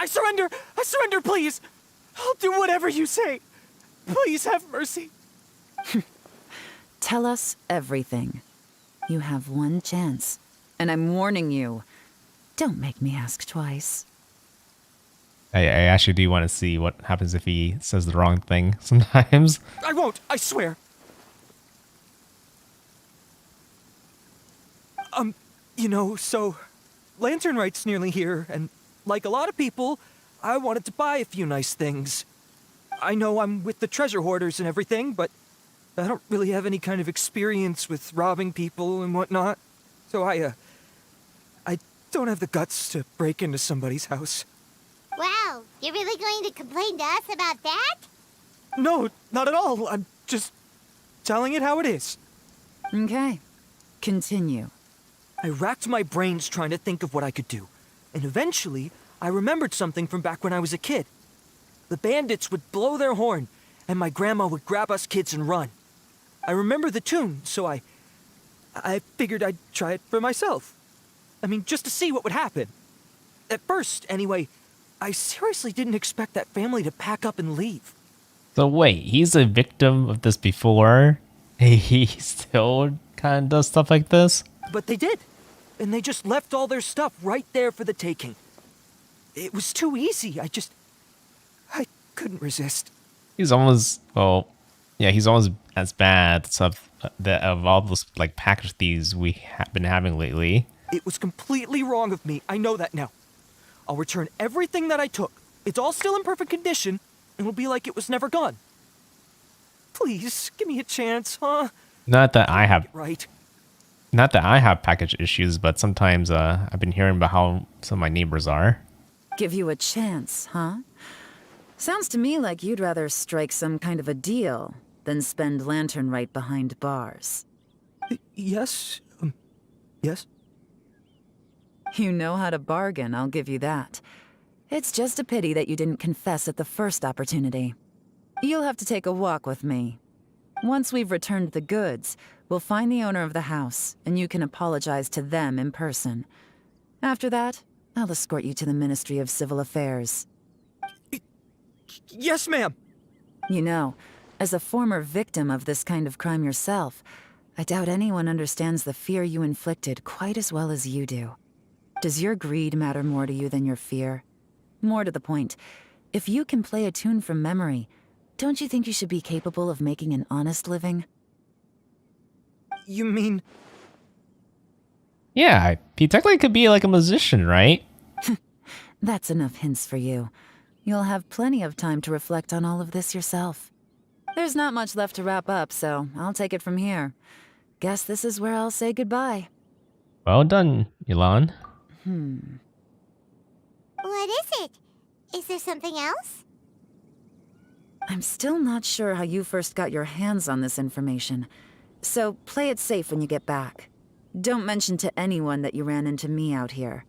I surrender! I surrender, please! I'll do whatever you say. Please have mercy. Tell us everything. You have one chance, and I'm warning you. Don't make me ask twice. I actually do want to see what happens if he says the wrong thing sometimes. I won't, I swear. You know, so Lantern Rite's nearly here, and like a lot of people, I wanted to buy a few nice things. I know I'm with the treasure hoarders and everything, but I don't really have any kind of experience with robbing people and whatnot. So I don't have the guts to break into somebody's house. Wow, you're really going to complain to us about that? No, not at all. I'm just telling it how it is. Okay, continue. I racked my brains trying to think of what I could do, and eventually I remembered something from back when I was a kid. The bandits would blow their horn, and my grandma would grab us kids and run. I remember the tune, so I figured I'd try it for myself. I mean, just to see what would happen. At first, anyway, I seriously didn't expect that family to pack up and leave. So wait, he's a victim of this before? He still kind of does stuff like this? But they did, and they just left all their stuff right there for the taking. It was too easy. I couldn't resist. He's almost, well, yeah, he's almost as bad stuff that of all those like package thieves we have been having lately. It was completely wrong of me. I know that now. I'll return everything that I took. It's all still in perfect condition, and it'll be like it was never gone. Please, give me a chance, huh? Not that I have. Right. Not that I have package issues, but sometimes I've been hearing about how some of my neighbors are. Give you a chance, huh? Sounds to me like you'd rather strike some kind of a deal than spend Lantern Rite behind bars. Yes? Yes? You know how to bargain, I'll give you that. It's just a pity that you didn't confess at the first opportunity. You'll have to take a walk with me. Once we've returned the goods, we'll find the owner of the house, and you can apologize to them in person. After that, I'll escort you to the Ministry of Civil Affairs. Yes, ma'am! You know, as a former victim of this kind of crime yourself, I doubt anyone understands the fear you inflicted quite as well as you do. Does your greed matter more to you than your fear? More to the point, if you can play a tune from memory, don't you think you should be capable of making an honest living? You mean... Yeah, he technically could be like a musician, right? That's enough hints for you. You'll have plenty of time to reflect on all of this yourself. There's not much left to wrap up, so I'll take it from here. Guess this is where I'll say goodbye. Well done, Elon. What is it? Is there something else? I'm still not sure how you first got your hands on this information, so play it safe when you get back. Don't mention to anyone that you ran into me out here.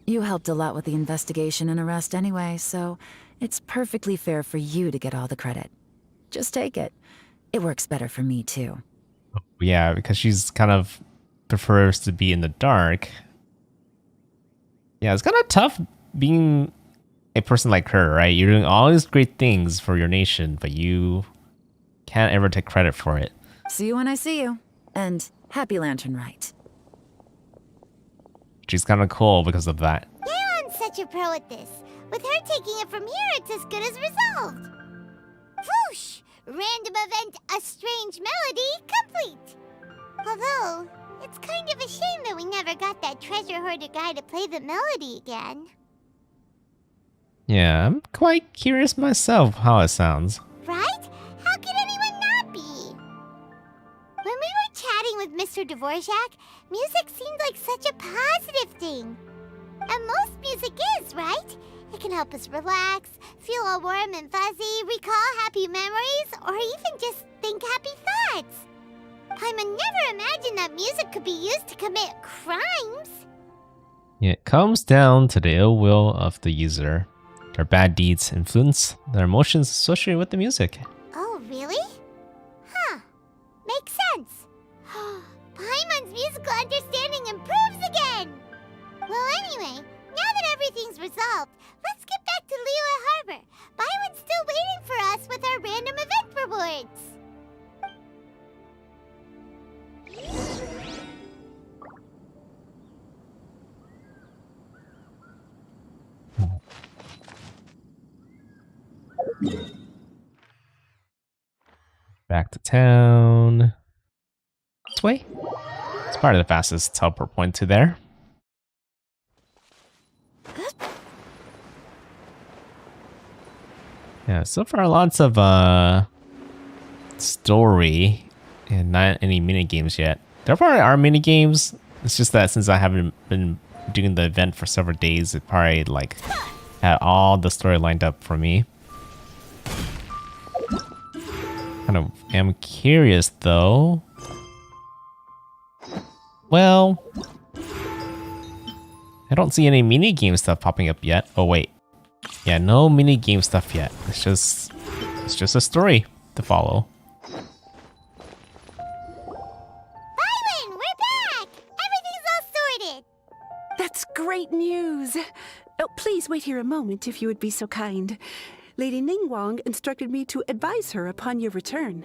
You helped a lot with the investigation and arrest anyway, so it's perfectly fair for you to get all the credit. Just take it. It works better for me, too. Yeah, because she's kind of prefers to be in the dark. Yeah, it's kind of tough being a person like her, right? You're doing all these great things for your nation, but you can't ever take credit for it. See you when I see you. And happy Lantern Rite. She's kind of cool because of that. Yeon's such a pro at this. With her taking it from here, it's as good as resolved. Whoosh! Random event, a strange melody, complete. Although, it's kind of a shame that we never got that treasure hoarder guy to play the melody again. Yeah, I'm quite curious myself how it sounds. Right? How could anyone not be? When we were chatting with Mr. Dvorak, music seemed like such a positive thing. And most music is, right? It can help us relax, feel all warm and fuzzy, recall happy memories, or even just think happy thoughts. Paimon never imagined that music could be used to commit crimes. Yeah, it comes down to the ill will of the user. Their bad deeds influence their emotions associated with the music. Oh, really? Huh. Makes sense. Paimon's musical understanding improves again. Well, anyway, now that everything's resolved, let's get back to Liyue Harbor. Byron's still waiting for us with our random event rewards. Back to town. This way? It's probably the fastest teleport point to there. Yeah, so far lots of story and not any mini games yet. There probably are mini games. It's just that since I haven't been doing the event for several days, it probably like had all the story lined up for me. Kind of am curious though. Well, I don't see any mini game stuff popping up yet. Oh wait. Yeah, no mini game stuff yet. It's just a story to follow. Byron, we're back! Everything's all sorted. That's great news. Oh, please wait here a moment if you would be so kind. Lady Ningguang instructed me to advise her upon your return.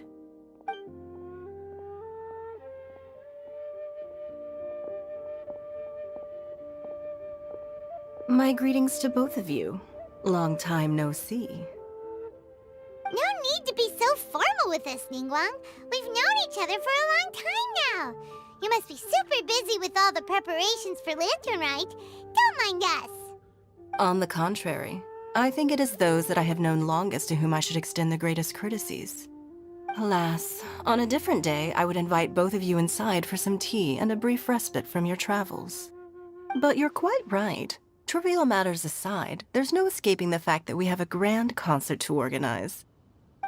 My greetings to both of you. Long time no see. No need to be so formal with us, Ningguang. We've known each other for a long time now. You must be super busy with all the preparations for Lantern Rite. Don't mind us. On the contrary, I think it is those that I have known longest to whom I should extend the greatest courtesies. Alas, on a different day, I would invite both of you inside for some tea and a brief respite from your travels. But you're quite right. Trivial matters aside, there's no escaping the fact that we have a grand concert to organize.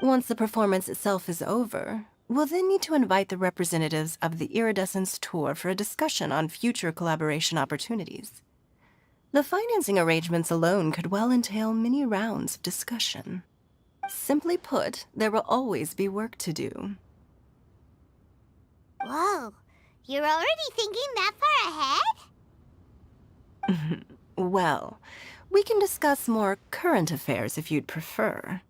Once the performance itself is over, we'll then need to invite the representatives of the Iridescence Tour for a discussion on future collaboration opportunities. The financing arrangements alone could well entail many rounds of discussion. Simply put, there will always be work to do. Whoa, you're already thinking that far ahead? Well, we can discuss more current affairs if you'd prefer.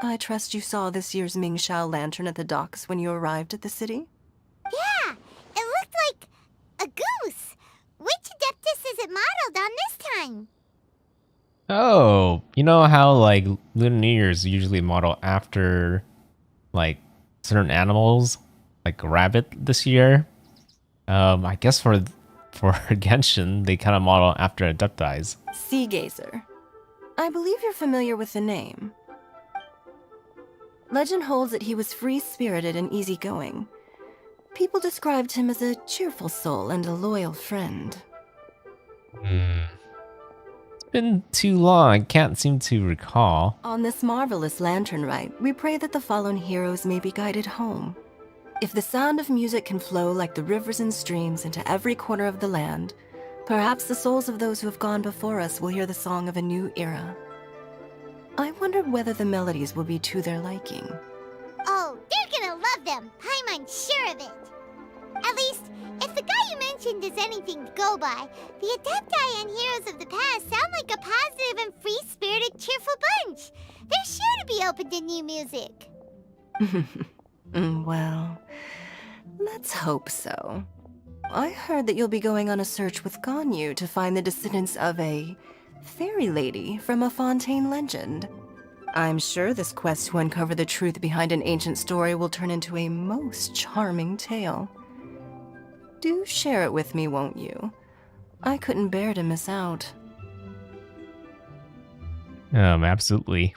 I trust you saw this year's Mingxiao lantern at the docks when you arrived at the city? Yeah, it looked like a goose. Which Adeptus is it modeled on this time? Oh, you know how like Lunar New Year's usually model after like certain animals, like a rabbit this year. I guess for Genshin, they kind of model after Adepti's. Sea Gazer. I believe you're familiar with the name. Legend holds that he was free-spirited and easygoing. People described him as a cheerful soul and a loyal friend. It's been too long, I can't seem to recall. On this marvelous lantern rite, we pray that the fallen heroes may be guided home. If the sound of music can flow like the rivers and streams into every corner of the land, perhaps the souls of those who have gone before us will hear the song of a new era. I wondered whether the melodies will be to their liking. Oh, they're gonna love them. I'm unsure of it. At least, if the guy you mentioned is anything to go by, the Adepti and heroes of the past sound like a positive and free-spirited, cheerful bunch. They're sure to be open to new music. Well, let's hope so. I heard that you'll be going on a search with Ganyu to find the descendants of a fairy lady from a Fontaine legend. I'm sure this quest to uncover the truth behind an ancient story will turn into a most charming tale. Do share it with me, won't you? I couldn't bear to miss out. Absolutely.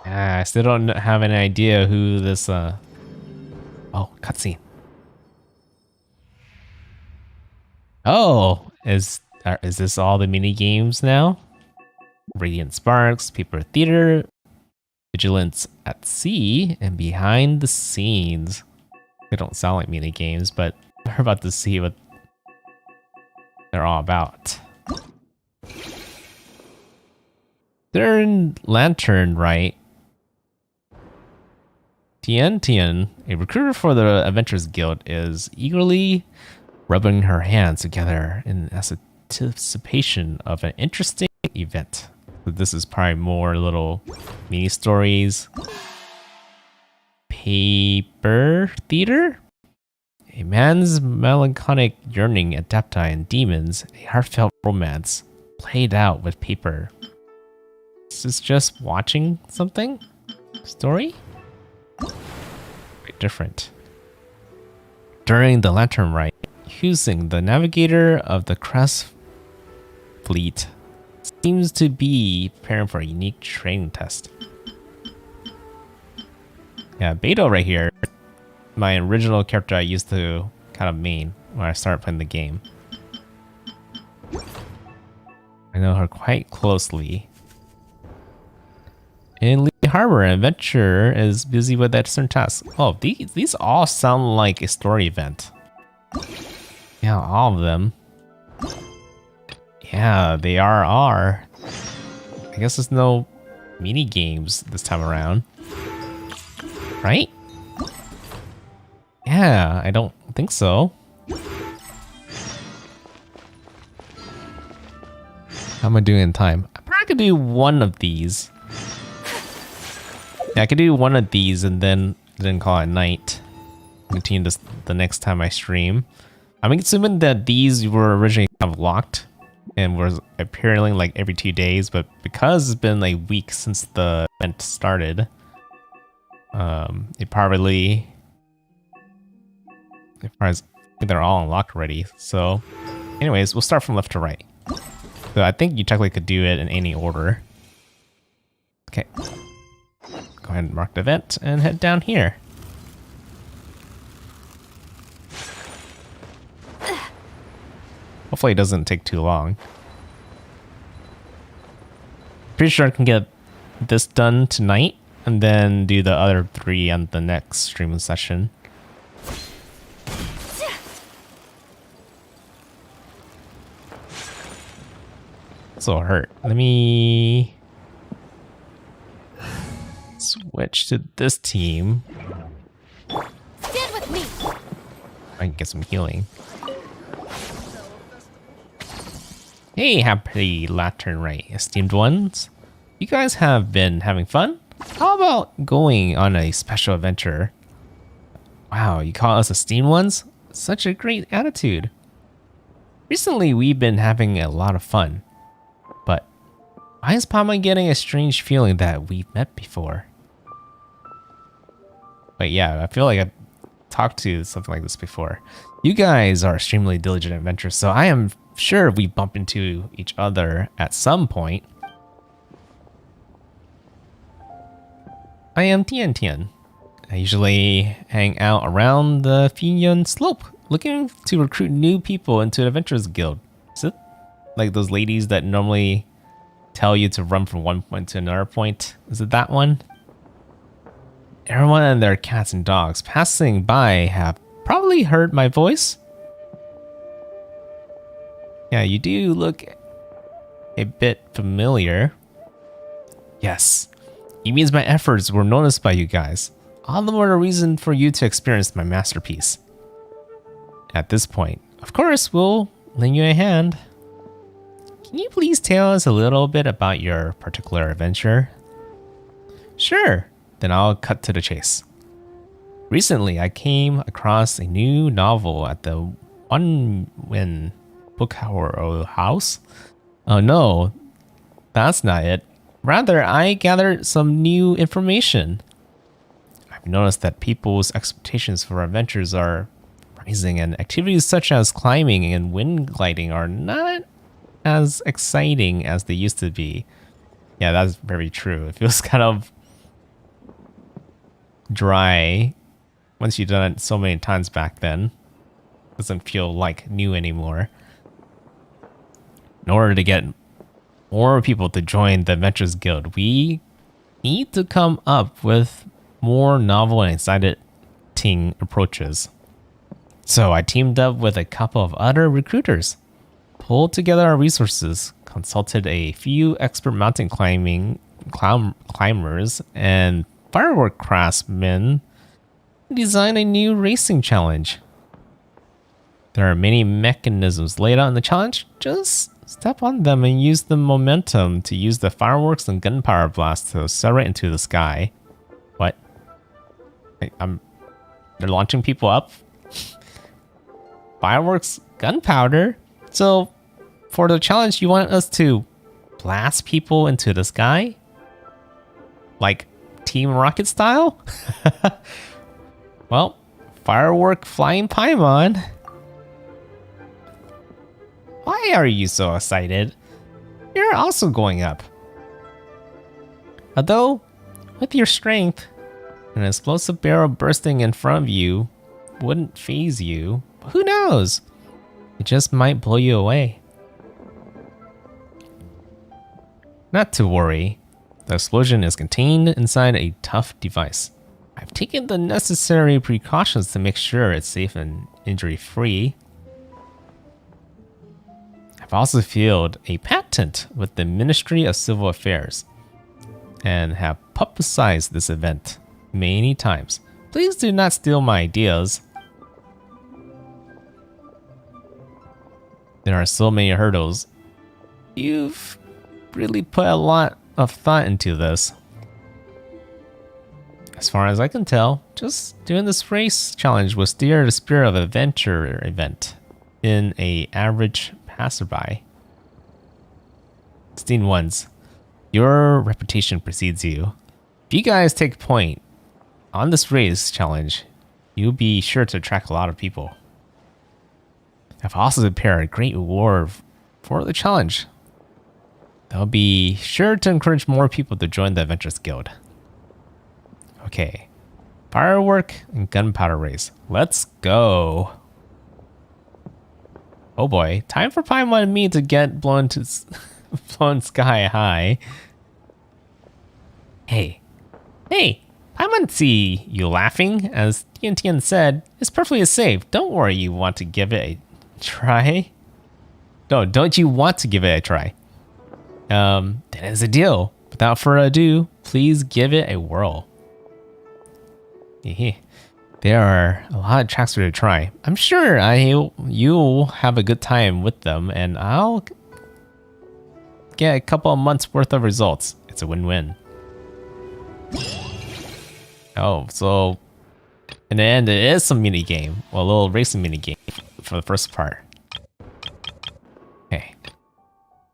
I still don't have any idea who this, Oh, cutscene. Oh, is this all the mini games now? Radiant Sparks, Paper Theater, Vigilance at Sea, and Behind the Scenes. They don't sound like mini games, but we're about to see what they're all about. They're in Lantern, right? Tian, a recruiter for the Adventurers Guild, is eagerly rubbing her hands together in anticipation of an interesting event. So this is probably more little mini stories. Paper Theater? A man's melancholic yearning, adepti and demons, a heartfelt romance played out with paper. Is this just watching something? Story? Quite different. During the Lantern Rite, Husing, the navigator of the Crest fleet, seems to be preparing for a unique training test. Yeah, Beto right here, my original character I used to kind of main when I started playing the game. I know her quite closely. In Lee Harbor, an adventurer is busy with that certain task. Oh, these all sound like a story event. Yeah, all of them. Yeah, they are. I guess there's no mini games this time around. Right? Yeah, I don't think so. How am I doing in time? I probably could do one of these. Yeah, I could do one of these and then call it night. Continue this the next time I stream. I'm assuming that these were originally kind of locked and was appearing like every 2 days, but because it's been a week since the event started, I think they're all unlocked already. So anyways, we'll start from left to right. So I think you technically could do it in any order. Okay. Go ahead and mark the event and head down here. Hopefully it doesn't take too long. Pretty sure I can get this done tonight and then do the other 3 on the next streaming session. This will hurt. Let me switch to this team. Stand with me. I can get some healing. Hey, happy Lantern Ray, esteemed ones. You guys have been having fun? How about going on a special adventure? Wow, you call us esteemed ones? Such a great attitude. Recently, we've been having a lot of fun. But why is Pama getting a strange feeling that we've met before? Wait, yeah, I feel like I've talked to something like this before. You guys are extremely diligent adventurers, so I am sure we bump into each other at some point. I am Tian Tian. I usually hang out around the Finyon Slope, looking to recruit new people into the Adventurers Guild. Is it like those ladies that normally tell you to run from one point to another point? Is it that one? Everyone and their cats and dogs passing by have probably heard my voice. Yeah, you do look a bit familiar. Yes, it means my efforts were noticed by you guys. All the more reason for you to experience my masterpiece. At this point, of course, we'll lend you a hand. Can you please tell us a little bit about your particular adventure? Sure, then I'll cut to the chase. Recently, I came across a new novel at the One Win Book House. Oh no, that's not it. Rather, I gathered some new information. I've noticed that people's expectations for adventures are rising, and activities such as climbing and wind gliding are not as exciting as they used to be. Yeah, that's very true. It feels kind of dry once you've done it so many times back then. It doesn't feel like new anymore. In order to get more people to join the Adventurers Guild, we need to come up with more novel and exciting approaches. So I teamed up with a couple of other recruiters, pulled together our resources, consulted a few expert mountain climbers and firework craftsmen, and designed a new racing challenge. There are many mechanisms laid out in the challenge. Just step on them and use the momentum to use the fireworks and gunpowder blast to accelerate into the sky. What? They're launching people up? Fireworks, gunpowder? So, for the challenge, you want us to blast people into the sky? Like Team Rocket style? Well, firework flying Paimon. Why are you so excited? You're also going up. Although, with your strength, an explosive barrel bursting in front of you wouldn't faze you. But who knows? It just might blow you away. Not to worry. The explosion is contained inside a tough device. I've taken the necessary precautions to make sure it's safe and injury-free. I've also filed a patent with the Ministry of Civil Affairs and have publicized this event many times. Please do not steal my ideas. There are so many hurdles. You've really put a lot of thought into this. As far as I can tell, just doing this race challenge will steer the spirit of adventure event in a average passerby. Esteemed ones, your reputation precedes you. If you guys take point on this race challenge, you'll be sure to attract a lot of people. I've also prepared a great reward for the challenge. I'll be sure to encourage more people to join the Adventurers Guild. Okay. Firework and gunpowder race. Let's go. Oh boy. Time for Paimon and me to get blown sky high. Hey. Hey. Paimon see you laughing. As Tian said, it's perfectly safe. Don't worry, you want to give it a try? No, don't you want to give it a try? Then it's a deal. Without further ado, please give it a whirl. There are a lot of tracks for you to try. I'm sure you'll have a good time with them, and I'll get a couple of months worth of results. It's a win-win. Oh, so in the end, it is some mini game, well, a little racing mini game for the first part. Okay.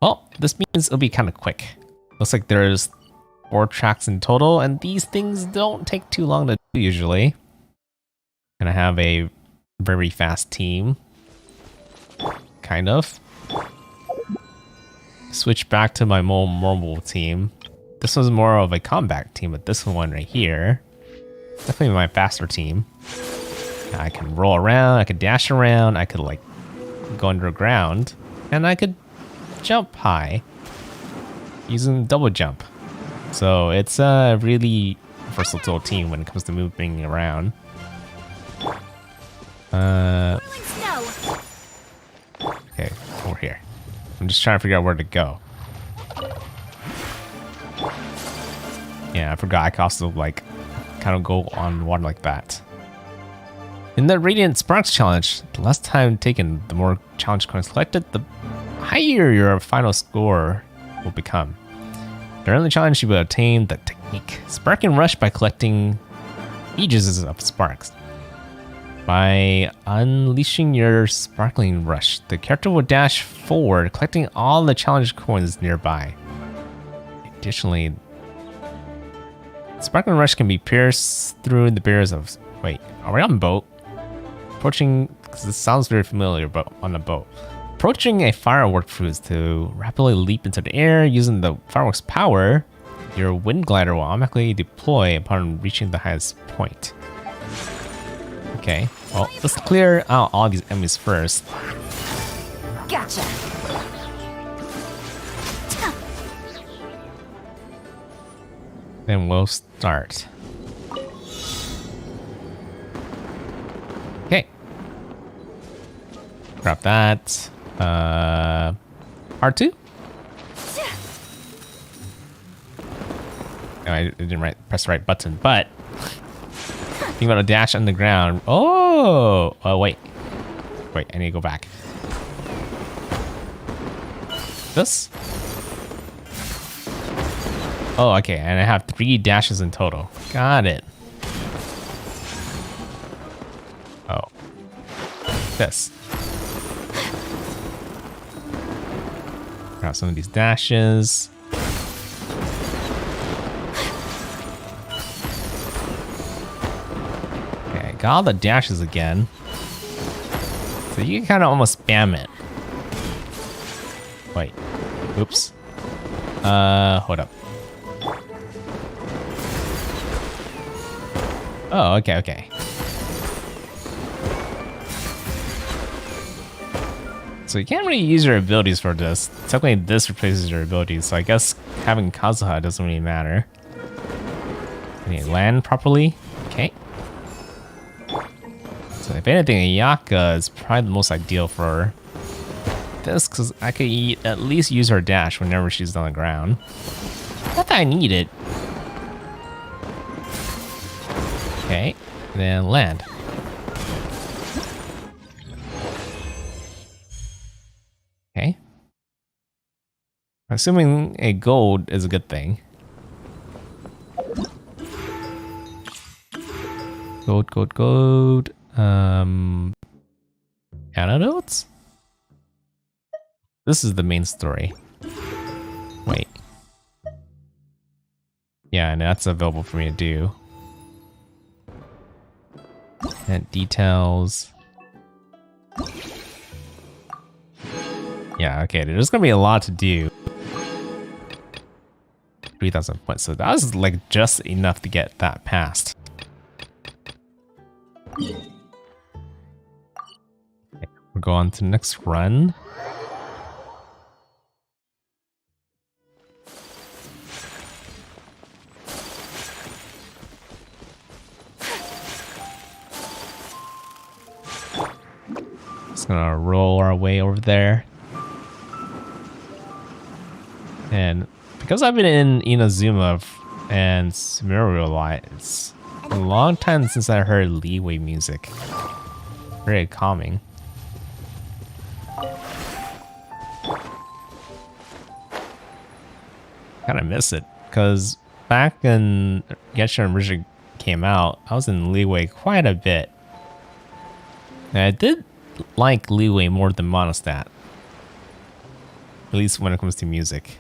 Well, this means it'll be kind of quick. Looks like there's 4 tracks in total, and these things don't take too long to do usually. Gonna have a very fast team. Kind of. Switch back to my more mobile team. This was more of a combat team, but this one right here, definitely my faster team. I can roll around, I could dash around, I could like go underground, and I could jump high using double jump. So it's a really versatile team when it comes to moving around. Okay, over here. I'm just trying to figure out where to go. Yeah, I forgot I could also like kind of go on water like that. In the Radiant Sparks challenge, the less time taken, the more challenge coins collected, the higher your final score will become. During the challenge, you will attain the technique Spark and Rush by collecting ages of sparks. By unleashing your Sparkling Rush, the character will dash forward, collecting all the challenge coins nearby. Additionally, Sparkling Rush can be pierced through the barriers of... Wait, are we on a boat? Approaching... Because this sounds very familiar, but on a boat. Approaching a firework fuse to rapidly leap into the air using the fireworks power, your wind glider will automatically deploy upon reaching the highest point. Okay, well, let's clear out all these enemies first. Gotcha. Then we'll start. Okay. Grab that. R2? Oh, I didn't press the right button, but think about a dash on the ground. Oh! Oh, wait. Wait, I need to go back. This? Oh, okay, and I have 3 dashes in total. Got it. Oh. This. Grab some of these dashes. Okay, got all the dashes again. So you can kind of almost spam it. Wait. Oops. Hold up. Oh, okay, okay. So you can't really use your abilities for this. Technically, this replaces your abilities, so I guess having Kazuha doesn't really matter. I need to land properly. Okay. So if anything, Ayaka is probably the most ideal for this, because I could at least use her dash whenever she's on the ground. Not that I need it. Okay, then land. Okay. Assuming a gold is a good thing. Gold, gold, gold. Antidotes? This is the main story. Wait. Yeah, and that's available for me to do. And details. Yeah, okay, there's gonna be a lot to do. 3,000 points. So that was like just enough to get that passed. Okay, we'll go on to the next run. Just gonna roll our way over there. And because I've been in Inazuma and Sumeru a lot, it's a long time since I heard Leeway music. Very calming. Kinda miss it, because back when Genshin originally came out, I was in Leeway quite a bit. And I did like Leeway more than Monostat. At least when it comes to music.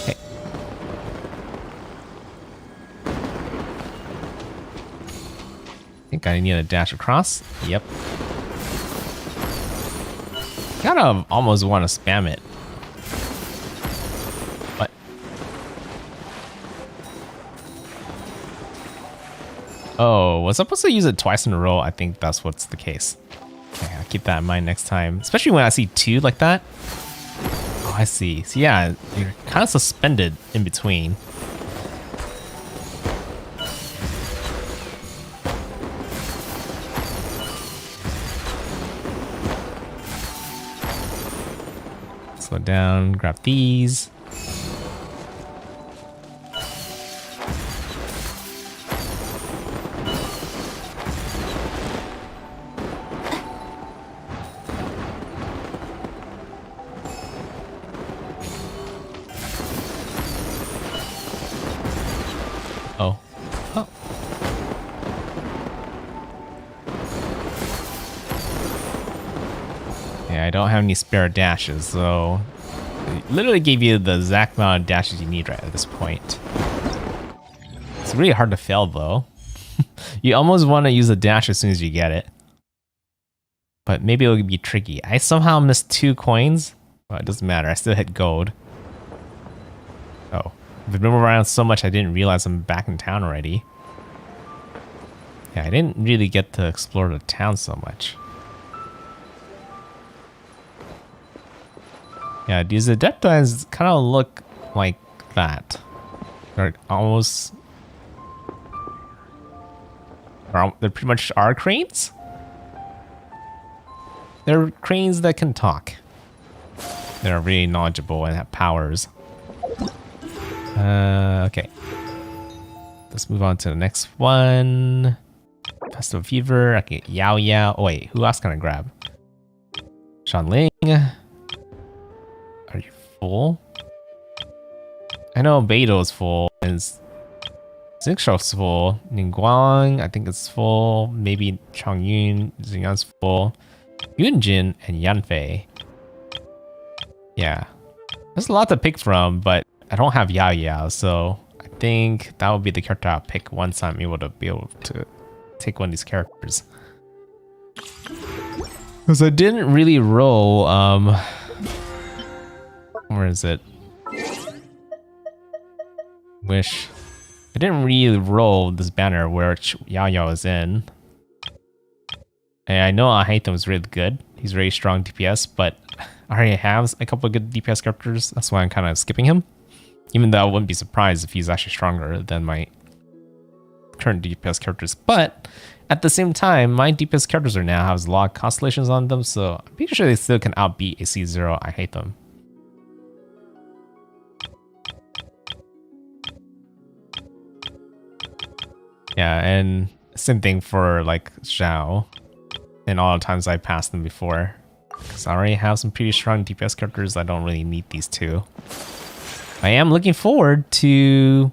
Okay. I think I need a dash across. Yep. Kind of almost want to spam it. But oh, was I supposed to use it twice in a row? I think that's what's the case. Okay, I'll keep that in mind next time. Especially when I see two like that. Oh, I see. So yeah, you're kind of suspended in between. Slow down, grab these. Oh. Oh. Yeah, I don't have any spare dashes, so it literally gave you the exact amount of dashes you need right at this point. It's really hard to fail though. You almost want to use a dash as soon as you get it. But maybe it'll be tricky. I somehow missed 2 coins. Well, it doesn't matter, I still hit gold. Oh. I've been moving around so much I didn't realize I'm back in town already. Yeah, I didn't really get to explore the town so much. Yeah, these Adeptines kind of look like that. They're almost... They're pretty much our cranes? They're cranes that can talk. They're really knowledgeable and have powers. Okay. Let's move on to the next one. Festival Fever. I can get Yao Yao. Oh wait, who else can I grab? Shanling. Are you full? I know Beidou's full. And Xingshou's full. Ningguang, I think it's full. Maybe Changyun, Xingyan's full. Yunjin and Yanfei. Yeah. There's a lot to pick from, but I don't have Yao Yao, so I think that would be the character I'll pick once I'm able to take one of these characters. Because I didn't really roll, where is it? Wish. I didn't really roll this banner where Yao Yao is in. And I know Ahaitam is really good. He's very strong DPS, but I already have a couple of good DPS characters. That's why I'm kind of skipping him. Even though I wouldn't be surprised if he's actually stronger than my current DPS characters. But at the same time, my DPS characters are now have a lot of constellations on them, so I'm pretty sure they still can outbeat a C0. I hate them. Yeah, and same thing for like Zhao. And all the times I passed them before. Because I already have some pretty strong DPS characters. I don't really need these two. I am looking forward to, you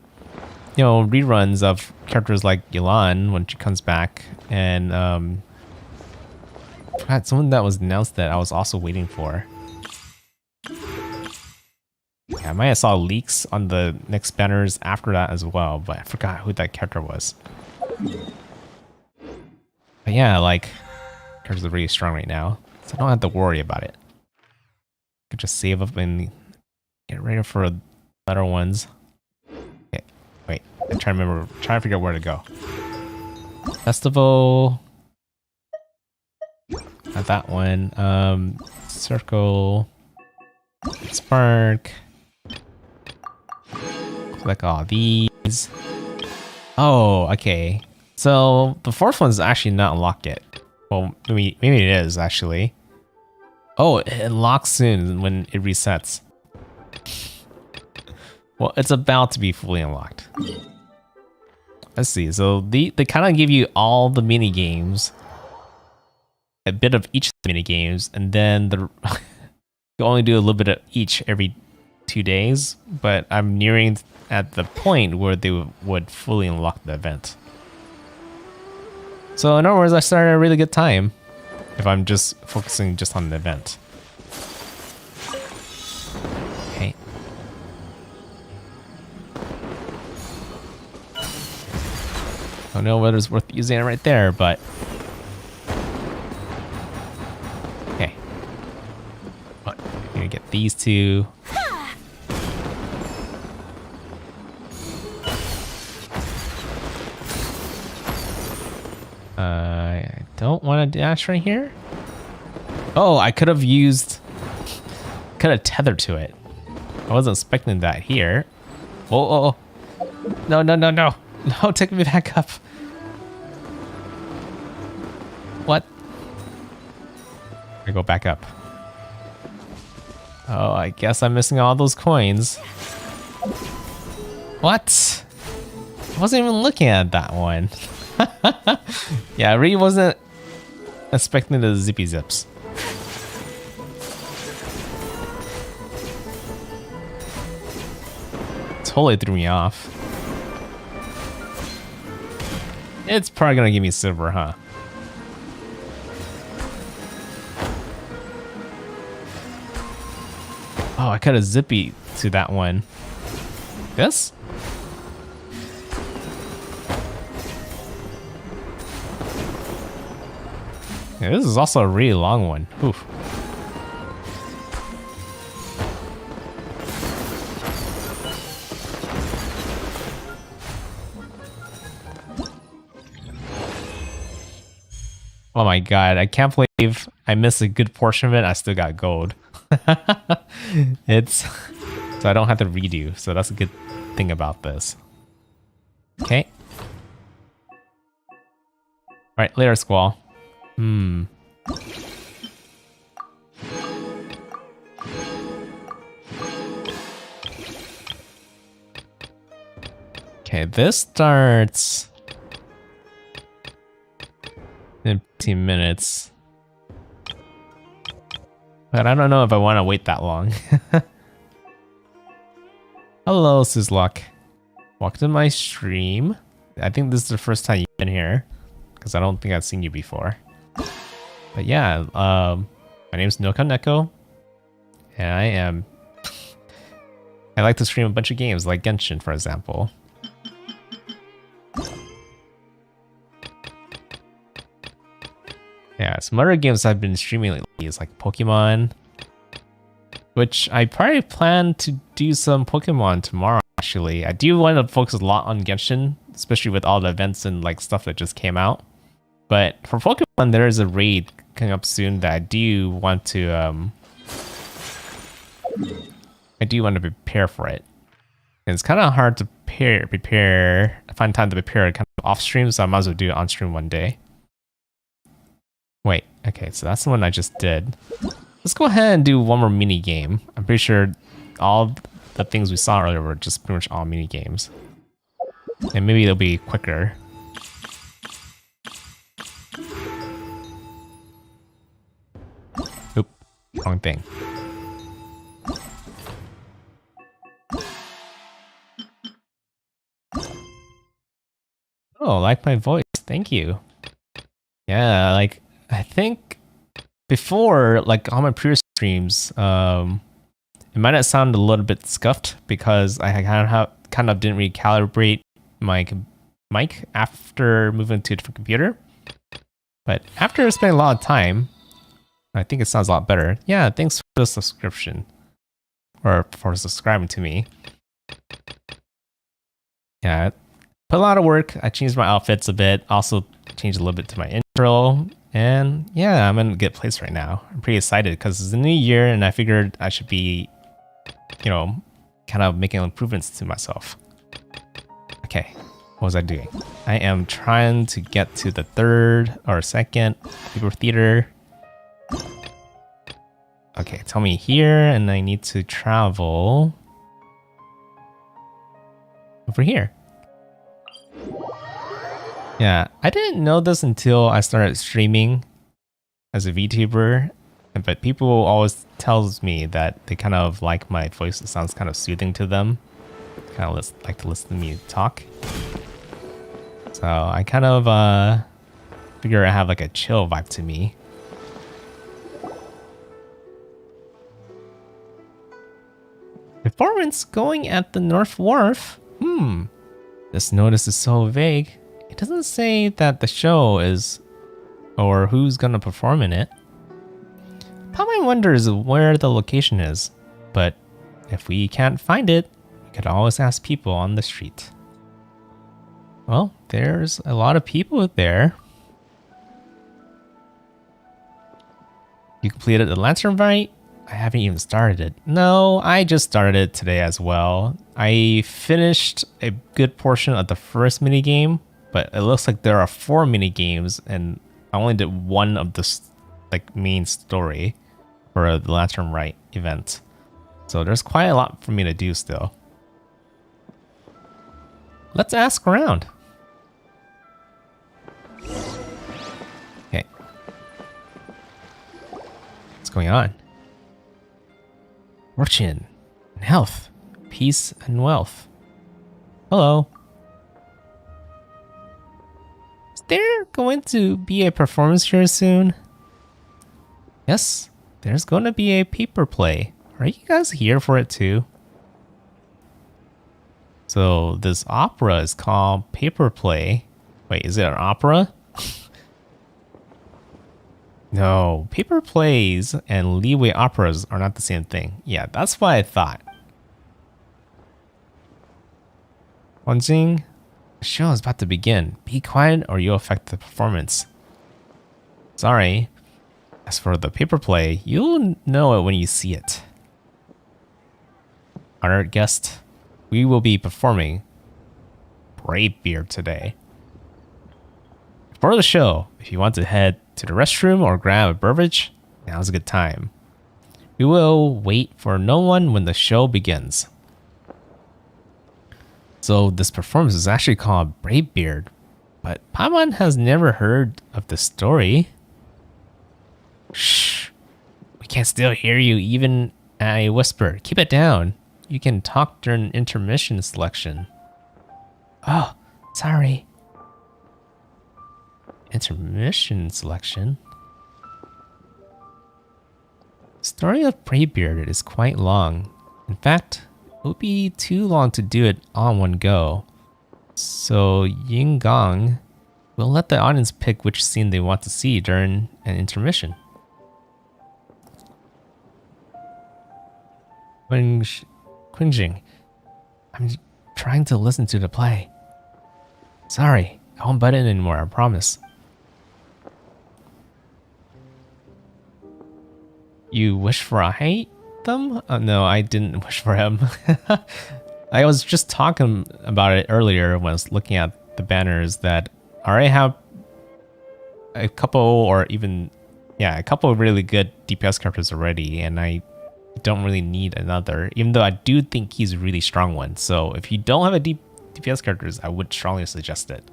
know, reruns of characters like Yilan when she comes back. And, God, someone that was announced that I was also waiting for. Yeah, I might have saw leaks on the next banners after that as well, but I forgot who that character was. But yeah, like, characters are really strong right now, so I don't have to worry about it. Could just save up and get ready for better ones. Okay, wait. I'm trying to figure out where to go. Festival. Not that one. Circle. Spark. Click all these. Oh, okay. So the fourth one's actually not unlocked yet. Well, maybe it is actually. Oh, it unlocks soon when it resets. Well, it's about to be fully unlocked. Let's see. So they kind of give you all the mini games, a bit of each of the mini games, and then you only do a little bit of each every 2 days. But I'm nearing at the point where they would fully unlock the event. So in other words, I started a really good time if I'm just focusing just on the event. Okay. Don't know whether it's worth using it right there, but okay. But I'm gonna get these two. I don't want to dash right here. Oh, I could have tethered to it. I wasn't expecting that here. Oh. No. No, take me back up. What? I go back up. Oh, I guess I'm missing all those coins. What? I wasn't even looking at that one. Yeah, I really wasn't expecting the zippy zips. Totally threw me off. It's probably gonna give me silver, huh? Oh, I could have zippy to that one. This? Yeah, this is also a really long one. Oof. Oh my god, I can't believe I missed a good portion of it. I still got gold. So I don't have to redo. So that's a good thing about this. Okay. Alright, later, Squall. Okay, this starts in 15 minutes. But I don't know if I want to wait that long. Hello, Sizzlock. Welcome to my stream. I think this is the first time you've been here, because I don't think I've seen you before. But yeah, my name is NoukonNeko, and I like to stream a bunch of games, like Genshin, for example. Yeah, some other games I've been streaming lately is like Pokemon, which I probably plan to do some Pokemon tomorrow, actually. I do want to focus a lot on Genshin, especially with all the events and like stuff that just came out. But for Pokemon, there is a raid coming up soon that I do want to prepare for it. And it's kind of hard to find time to prepare kind of off stream, so I might as well do it on stream one day. Wait, okay, so that's the one I just did. Let's go ahead and do one more mini game. I'm pretty sure all the things we saw earlier were just pretty much all mini games. And maybe they'll be quicker. Oop, wrong thing. Oh, like my voice, thank you. Yeah, like, I think before, like on my previous streams, it might have sounded a little bit scuffed because I kind of didn't recalibrate my mic after moving to a different computer. But after spending a lot of time, I think it sounds a lot better. Yeah, thanks the subscription or for subscribing to me. Yeah, put a lot of work. I changed my outfits a bit. Also changed a little bit to my intro. And yeah, I'm in a good place right now. I'm pretty excited because it's a new year and I figured I should be, you know, kind of making improvements to myself. Okay, what was I doing? I am trying to get to the third or second paper theater. Okay, tell me here, and I need to travel over here. Yeah, I didn't know this until I started streaming as a VTuber, but people always tells me that they kind of like my voice. It sounds kind of soothing to them. Kind of like to listen to me talk. So I kind of figure I have like a chill vibe to me. Performance going at the North Wharf? This notice is so vague. It doesn't say that the show is or who's gonna perform in it. Probably wonders where the location is, but if we can't find it, we could always ask people on the street. Well, there's a lot of people there. You completed the lantern Rite? I haven't even started it. No, I just started it today as well. I finished a good portion of the first minigame, but it looks like there are 4 minigames and I only did one of the like main story for the lantern Rite event. So there's quite a lot for me to do still. Let's ask around. Okay. What's going on? Fortune and health, peace and wealth. Hello. Is there going to be a performance here soon? Yes, there's going to be a paper play. Are you guys here for it too? So this opera is called Paper Play. Wait, is it an opera? No, paper plays and leeway operas are not the same thing. Yeah, that's what I thought. Wanjing, the show is about to begin. Be quiet or you'll affect the performance. Sorry. As for the paper play, you'll know it when you see it. Honored guest, we will be performing Bravebeard today. For the show, if you want to head to the restroom or grab a beverage, now's a good time. We will wait for no one when the show begins. So this performance is actually called Bravebeard, but Paimon has never heard of the story. Shh, we can still hear you even at a whisper. Keep it down. You can talk during intermission selection. Oh, sorry. Intermission selection? The story of Bravebeard is quite long. In fact, it would be too long to do it all in one go. So Yingong will let the audience pick which scene they want to see during an intermission. Qingjing, I'm trying to listen to the play. Sorry, I won't butt in anymore, I promise. You wish for a item? No, I didn't wish for him. I was just talking about it earlier when I was looking at the banners that I already have a couple or even, yeah, a couple of really good DPS characters already, and I don't really need another, even though I do think he's a really strong one. So if you don't have a DPS characters, I would strongly suggest it.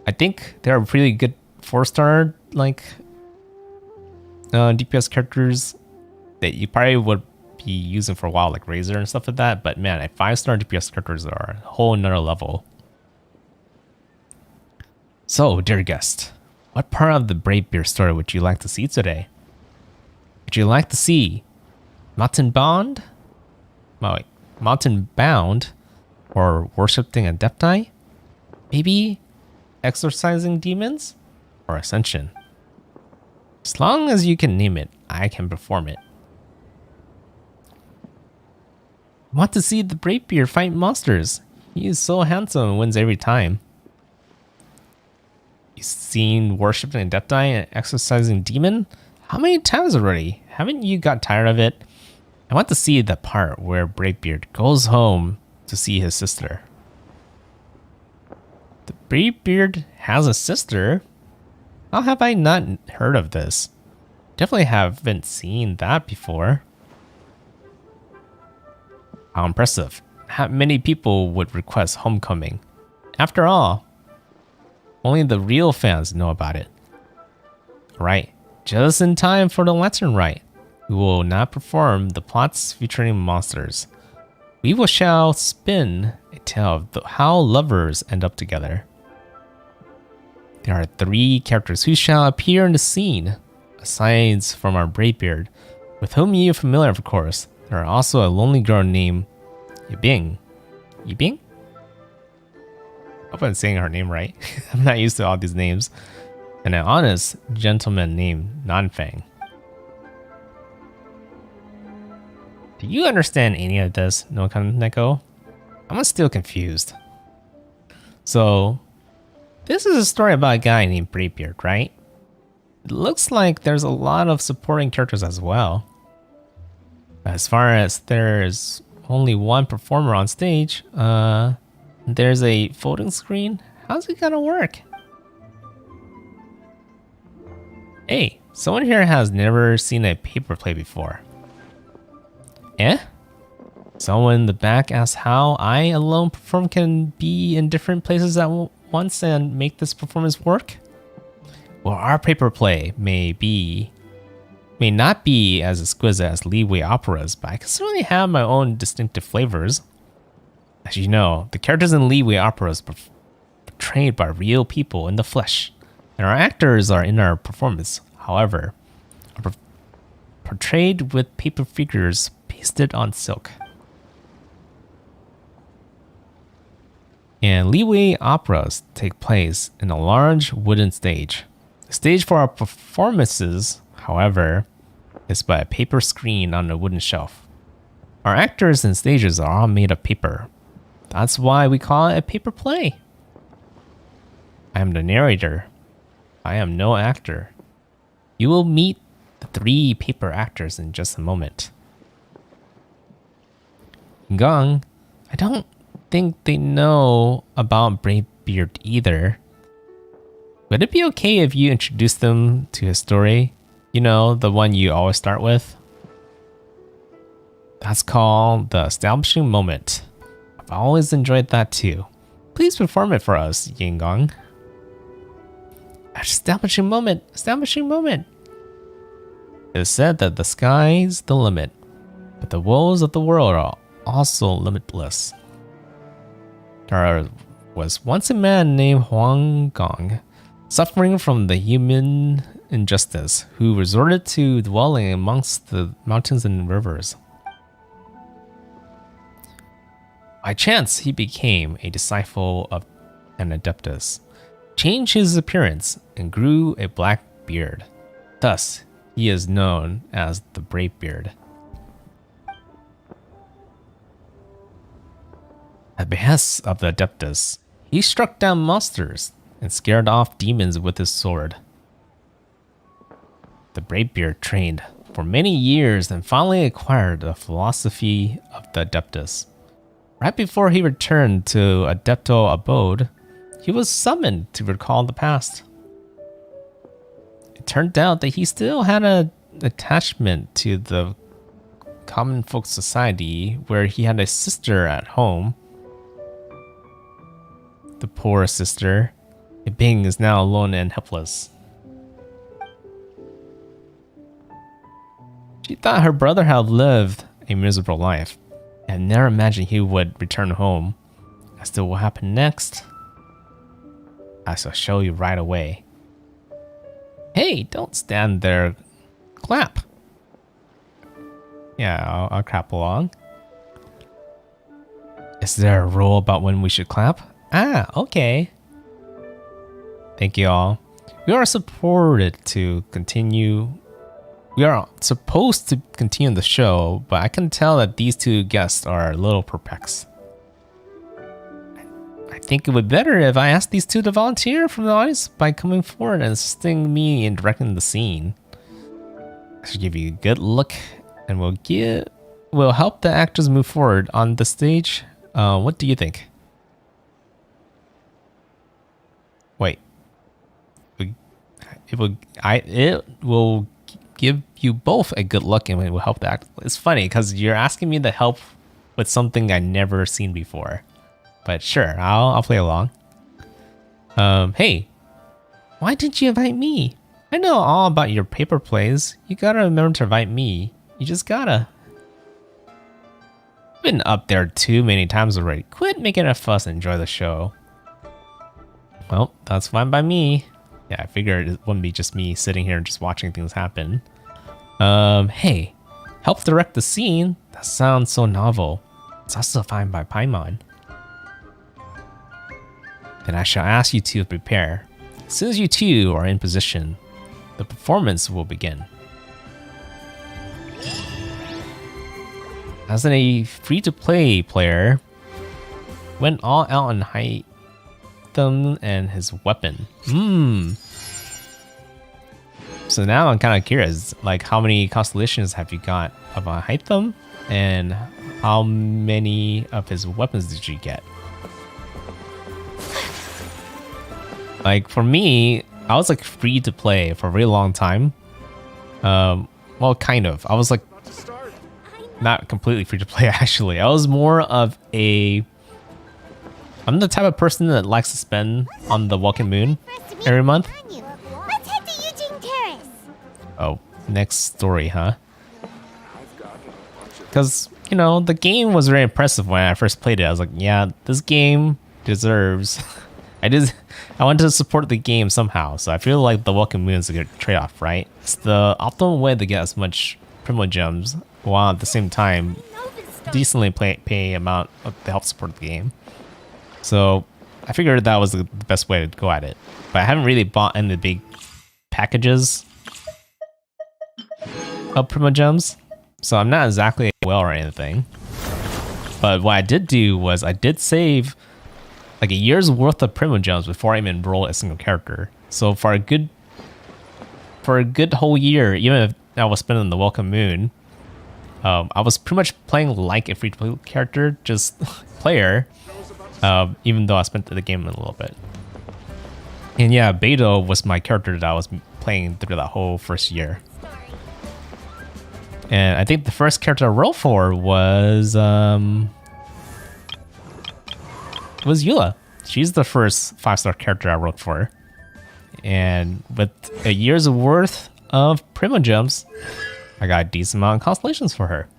I think there are pretty good 4-star like DPS characters that you probably would be using for a while, like Razor and stuff like that. But man, a 5-star DPS characters are a whole nother level. So, dear guest, what part of the Bravebeard story would you like to see today? Would you like to see Mountain Bound? Oh, wait, Mountain Bound, or worshipping a Deptai? Maybe exorcising demons, or Ascension? As long as you can name it, I can perform it. Want to see the Braidbeard fight monsters? He is so handsome and wins every time. You've seen worshipping Adepti and exercising demon? How many times already? Haven't you got tired of it? I want to see the part where Braidbeard goes home to see his sister. The Braidbeard has a sister? How have I not heard of this? Definitely haven't seen that before. How impressive. How many people would request homecoming? After all, only the real fans know about it. Right, just in time for the Lantern Rite. We will not perform the plots featuring monsters. We shall spin a tale of how lovers end up together. There are 3 characters who shall appear in the scene, aside from our Braidbeard, with whom you are familiar, of course. There are also a lonely girl named Yibing. Yibing? I hope I'm saying her name right. I'm not used to all these names. And an honest gentleman named Nanfang. Do you understand any of this, NoukonNeko? I'm still confused. So, this is a story about a guy named Braidbeard, right? It looks like there's a lot of supporting characters as well. As far as there's only one performer on stage, there's a folding screen. How's it gonna work? Hey, someone here has never seen a paper play before. Eh? Someone in the back asked how I, a lone performer, can be in different places at once and make this performance work? Well, our paper play may not be as exquisite as leeway operas, but I can certainly have my own distinctive flavors. As you know, the characters in leeway operas are portrayed by real people in the flesh, and our actors are in our performance, however, are portrayed with paper figures pasted on silk. And leeway operas take place in a large wooden stage. The stage for our performances, however, is by a paper screen on a wooden shelf. Our actors and stages are all made of paper. That's why we call it a paper play. I am the narrator. I am no actor. You will meet the 3 paper actors in just a moment. Gong, I don't think they know about Braidbeard either. Would it be okay if you introduce them to his story? You know, the one you always start with? That's called the establishing moment. I've always enjoyed that too. Please perform it for us, Yingong. Establishing moment, establishing moment. It is said that the sky's the limit, but the woes of the world are also limitless. There was once a man named Huang Gong, suffering from the human injustice, who resorted to dwelling amongst the mountains and rivers. By chance, he became a disciple of an adeptus, changed his appearance, and grew a black beard. Thus, he is known as the Braidbeard. At the behest of the adeptus, he struck down monsters and scared off demons with his sword. The Braidbeard trained for many years and finally acquired the philosophy of the adeptus. Right before he returned to Adepto abode, he was summoned to recall the past. It turned out that he still had an attachment to the common folk society where he had a sister at home. The poor sister, Bing, is now alone and helpless. She thought her brother had lived a miserable life and never imagined he would return home. As to what happened next, I shall show you right away. Hey, don't stand there. Clap. Yeah, I'll clap along. Is there a rule about when we should clap? Ah, okay. Thank you all. We are supported to continue. We are supposed to continue the show, but I can tell that these two guests are a little perplexed. I think it would be better if I asked these two to volunteer from the audience by coming forward and assisting me in directing the scene. I should give you a good look, and we'll help the actors move forward on the stage. What do you think? Wait. It will give you both a good look, and it will help the act. It's funny because you're asking me to help with something I never seen before. But sure, I'll play along. Hey, why didn't you invite me? I know all about your paper plays. You gotta remember to invite me. You just gotta. Been up there too many times already. Quit making a fuss and enjoy the show. Well, that's fine by me. Yeah, I figured it wouldn't be just me sitting here and just watching things happen. Hey, help direct the scene? That sounds so novel. It's also fine by Paimon. Then I shall ask you two to prepare. As soon as you two are in position, the performance will begin. As a free-to-play player, went all out on Hytham and his weapon. So now I'm kind of curious, like how many constellations have you got of Hytham, and how many of his weapons did you get? Like for me, I was like free to play for a really long time. Well, kind of. I was like not completely free to play actually. I was more of a. I'm the type of person that likes to spend on the Welcome Moon every month. Let's head to Eugene Terrace. Oh, next story, huh? Because you know the game was very impressive when I first played it. I was like, yeah, this game deserves. I wanted to support the game somehow, so I feel like the Welcome Moon is a good trade-off, right? It's the optimal way to get as much Primogems while at the same time decently pay amount to help support the game. So I figured that was the best way to go at it. But I haven't really bought any big packages of Primogems, so I'm not exactly a whale or anything. But what I did do was I did save like a year's worth of Primogems before I even enroll a single character. So for a good whole year, even if I was spending the Welcome Moon, I was pretty much playing like a free-to-play character, just player, even though I spent the game a little bit. And yeah, Beto was my character that I was playing through that whole first year. And I think the first character I rolled for was Eula. She's the first 5-star character I wrote for. And with a year's worth of Primogems, I got a decent amount of constellations for her.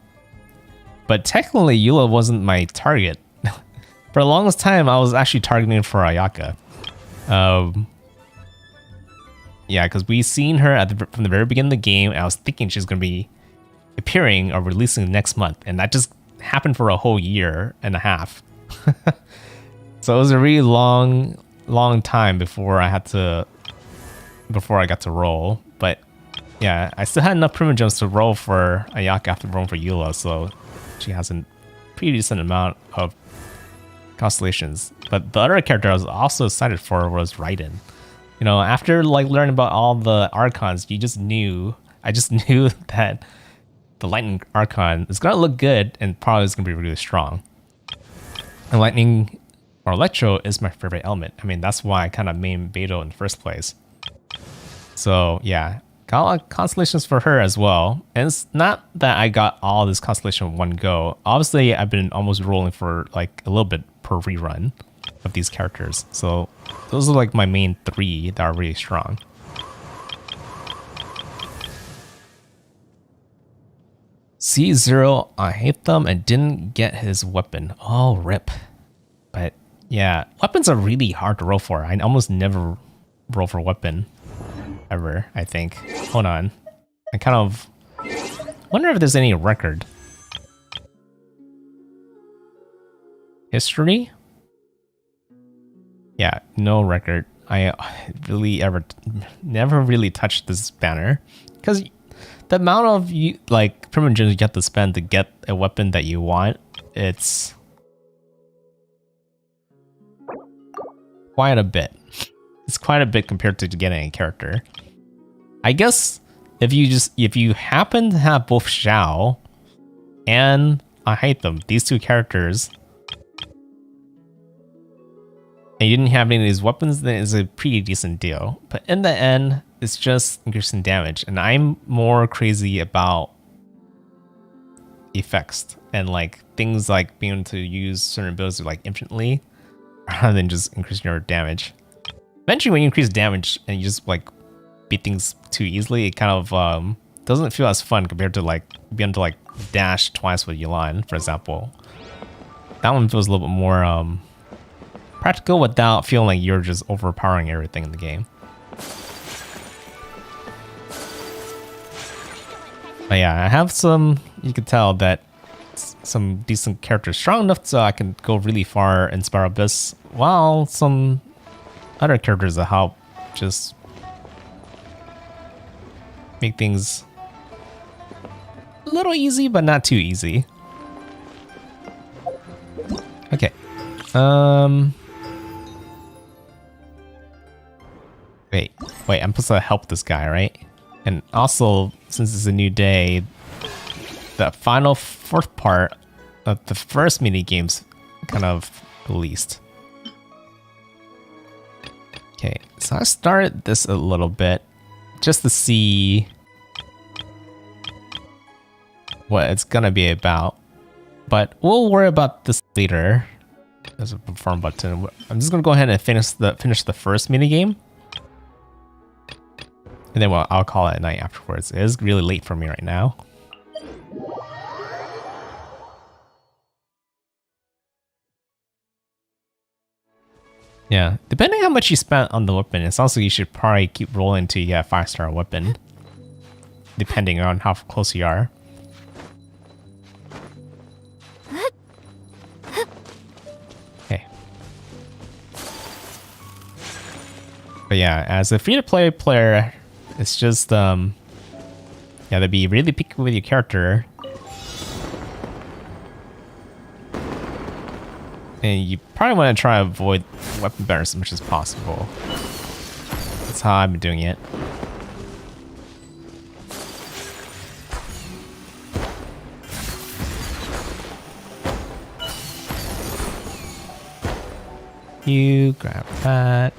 But technically, Eula wasn't my target. For the longest time, I was actually targeting for Ayaka. Yeah, because we seen her from the very beginning of the game, and I was thinking she's going to be appearing or releasing next month. And that just happened for a whole year and a half. So it was a really long time before I got to roll. But yeah, I still had enough Primogems to roll for Ayaka after rolling for Eula, so she has a pretty decent amount of constellations. But the other character I was also excited for was Rite. You know, after like learning about all the Archons, I just knew that the Lightning Archon is gonna look good and probably is gonna be really strong. And Lightning or Electro is my favorite element. I mean, that's why I kind of main Beto in the first place. So yeah, got a lot of constellations for her as well. And it's not that I got all this constellation in one go. Obviously, I've been almost rolling for like a little bit per rerun of these characters. So those are like my main 3 that are really strong. C0, I hate them and didn't get his weapon. Oh, rip. But yeah, weapons are really hard to roll for. I almost never roll for weapon. Ever, I think. Hold on. I kind of wonder if there's any record. History? Yeah, no record. I really never really touched this banner because the amount of privileges you have to spend to get a weapon that you want, it's quite a bit. It's quite a bit compared to getting a character. I guess if you happen to have both Xiao and I hate them, these two characters, and you didn't have any of these weapons, then it's a pretty decent deal. But in the end, it's just increasing damage, and I'm more crazy about effects and like things like being able to use certain abilities like infinitely rather than just increasing your damage. Eventually, when you increase damage and you just like beat things too easily, it kind of doesn't feel as fun compared to like being able to like dash twice with Yulan, for example. That one feels a little bit more practical without feeling like you're just overpowering everything in the game. But yeah, I have some, you can tell that some decent characters strong enough so I can go really far in Spiral Abyss, while some other characters that help just make things a little easy, but not too easy. Okay. Wait, I'm supposed to help this guy, right? And also, since it's a new day, the final fourth part of the first mini game's kind of released. Okay, so I started this a little bit just to see what it's gonna be about, but we'll worry about this later. There's a perform button. I'm just gonna go ahead and finish the first mini game, and then I'll call it a night afterwards. It is really late for me right now. Yeah, depending on how much you spent on the weapon, it sounds like you should probably keep rolling until you get a 5-star weapon, depending on how close you are. Okay. But yeah, as a free-to-play player, it's just yeah, to be really picky with your character. And you probably want to try to avoid weapon banners as much as possible. That's how I've been doing it. You grab that.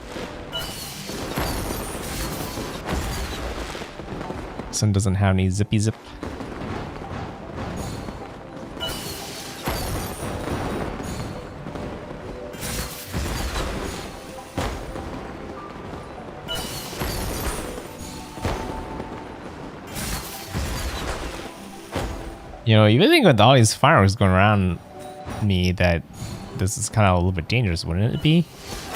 This one doesn't have any zippy zip. You know, you think with all these fireworks going around me that this is kind of a little bit dangerous, wouldn't it be?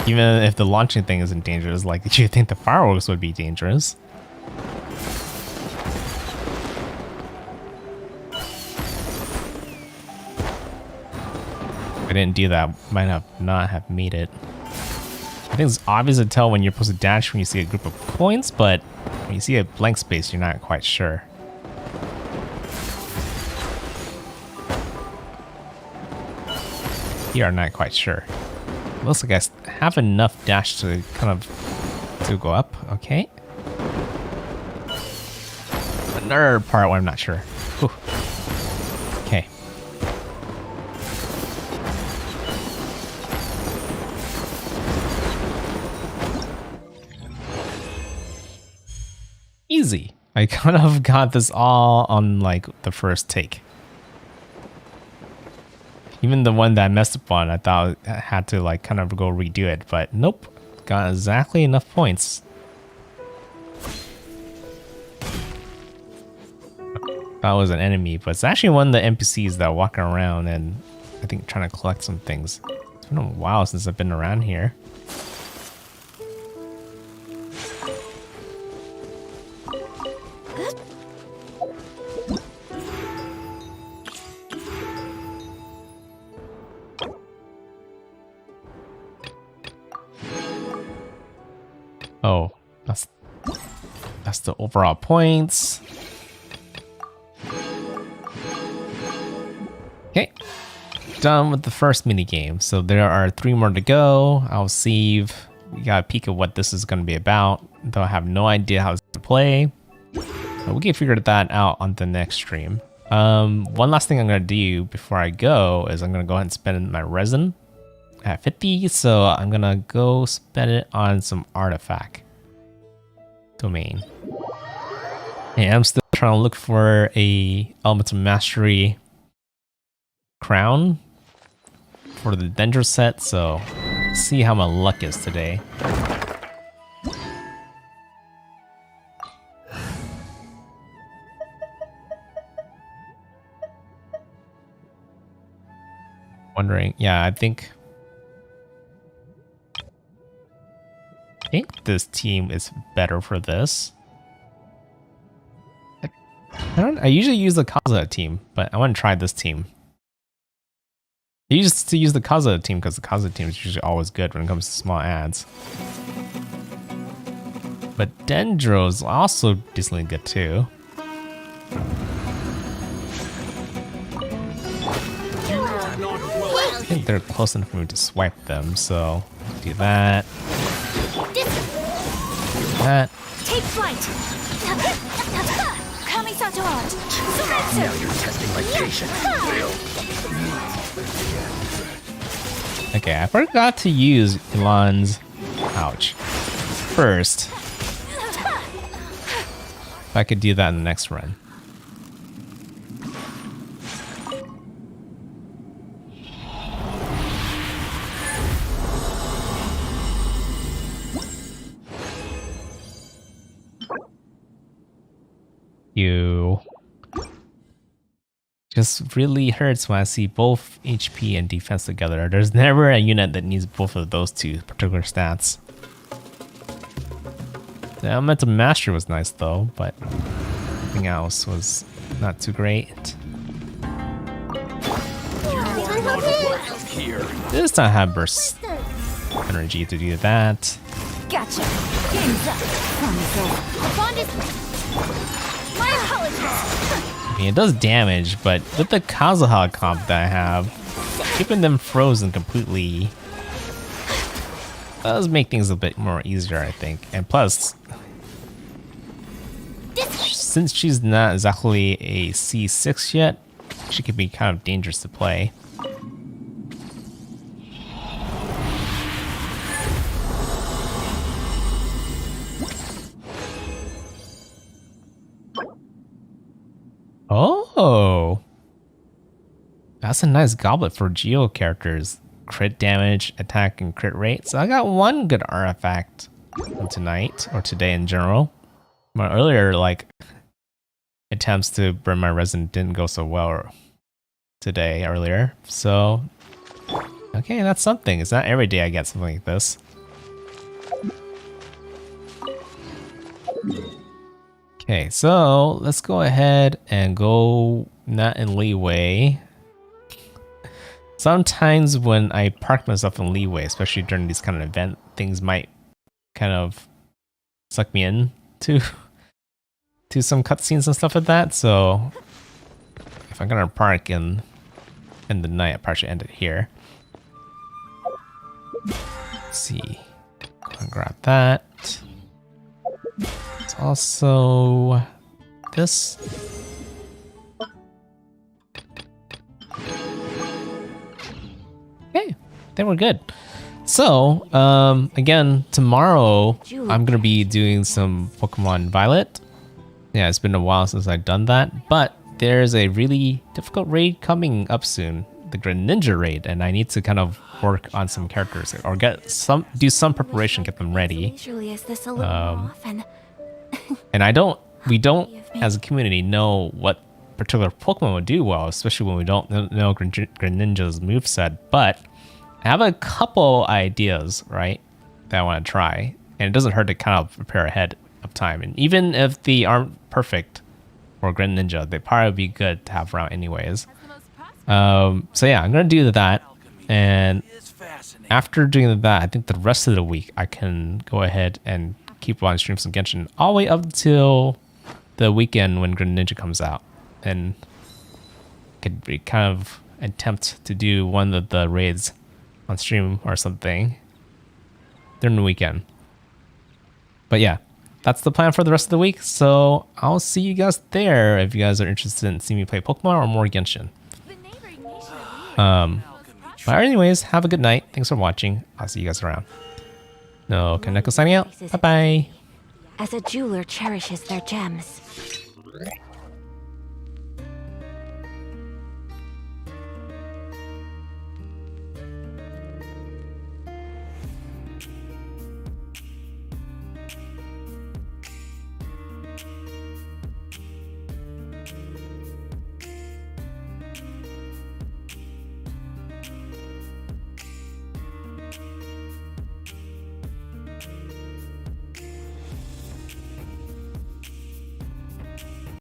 Even if the launching thing isn't dangerous, like you think the fireworks would be dangerous. If I didn't do that, might have not have made it. I think it's obvious to tell when you're supposed to dash when you see a group of points, but when you see a blank space, you're not quite sure. You are not quite sure. Looks like I have enough dash to kind of to go up. Okay. Another part where I'm not sure. Whew. Okay. Easy. I kind of got this all on like the first take. Even the one that I messed up on, I thought I had to like kind of go redo it, but nope. Got exactly enough points. That was an enemy, but it's actually one of the NPCs that are walking around and I think trying to collect some things. It's been a while since I've been around here. Oh, that's the overall points. Okay, done with the first mini game. So there are 3 more to go. I'll see if we got a peek at what this is going to be about. Though I have no idea how it's going to play. But we can figure that out on the next stream. One last thing I'm going to do before I go is I'm going to go ahead and spend my resin at 50. So I'm going to go spend it on some artifact domain. And I'm still trying to look for a Elemental Mastery crown for the Dendro set, so see how my luck is today. Wondering, yeah, I think this team is better for this. I usually use the Kaza team, but I want to try this team. I used to use the Kaza team because the Kaza team is usually always good when it comes to small ads. But Dendro is also decently good too. I think they're close enough for me to swipe them, so do that. That. Take flight. Now you're testing my patience. Okay, I forgot to use Elon's ouch first. If I could do that in the next run. You just really hurts when I see both HP and defense together. There's never a unit that needs both of those two particular stats. The Elemental Mastery was nice though, but everything else was not too great. This time I have burst energy to do that. Gotcha. Game's up. Bond is... My apologies. I mean, it does damage, but with the Kazuha comp that I have, keeping them frozen completely does make things a bit more easier, I think. And plus, since she's not exactly a C6 yet, she could be kind of dangerous to play. Oh, that's a nice goblet for Geo characters. Crit damage, attack, and crit rate. So I got one good artifact tonight, or today in general. My earlier attempts to burn my resin didn't go so well today earlier. So, okay, that's something. It's not every day I get something like this. Okay, so let's go ahead and go not in leeway. Sometimes when I park myself in leeway, especially during these kind of event, things might kind of suck me in to some cutscenes and stuff like that. So if I'm gonna park in the night, I probably should end it here. Let's see. Go and grab that. It's also this. Okay, then we're good. So, again, tomorrow I'm gonna be doing some Pokemon Violet. Yeah, it's been a while since I've done that, but there's a really difficult raid coming up soon, the Greninja raid, and I need to kind of work on some characters or do some preparation, get them ready. And we don't as a community know what particular Pokemon would do well, especially when we don't know Greninja's moveset, but I have a couple ideas, right, that I want to try, and it doesn't hurt to kind of prepare ahead of time. And even if they aren't perfect for Greninja, they probably be good to have around anyways. So yeah, I'm gonna do that, and after doing that, I think the rest of the week I can go ahead and keep on stream some Genshin all the way up till the weekend when Greninja comes out, and could be kind of attempt to do one of the raids on stream or something during the weekend. But yeah, that's the plan for the rest of the week. So I'll see you guys there if you guys are interested in seeing me play Pokemon or more Genshin. But anyways, have a good night. Thanks for watching. I'll see you guys around. NoukonNeko signing out. Bye bye. As a jeweler cherishes their gems.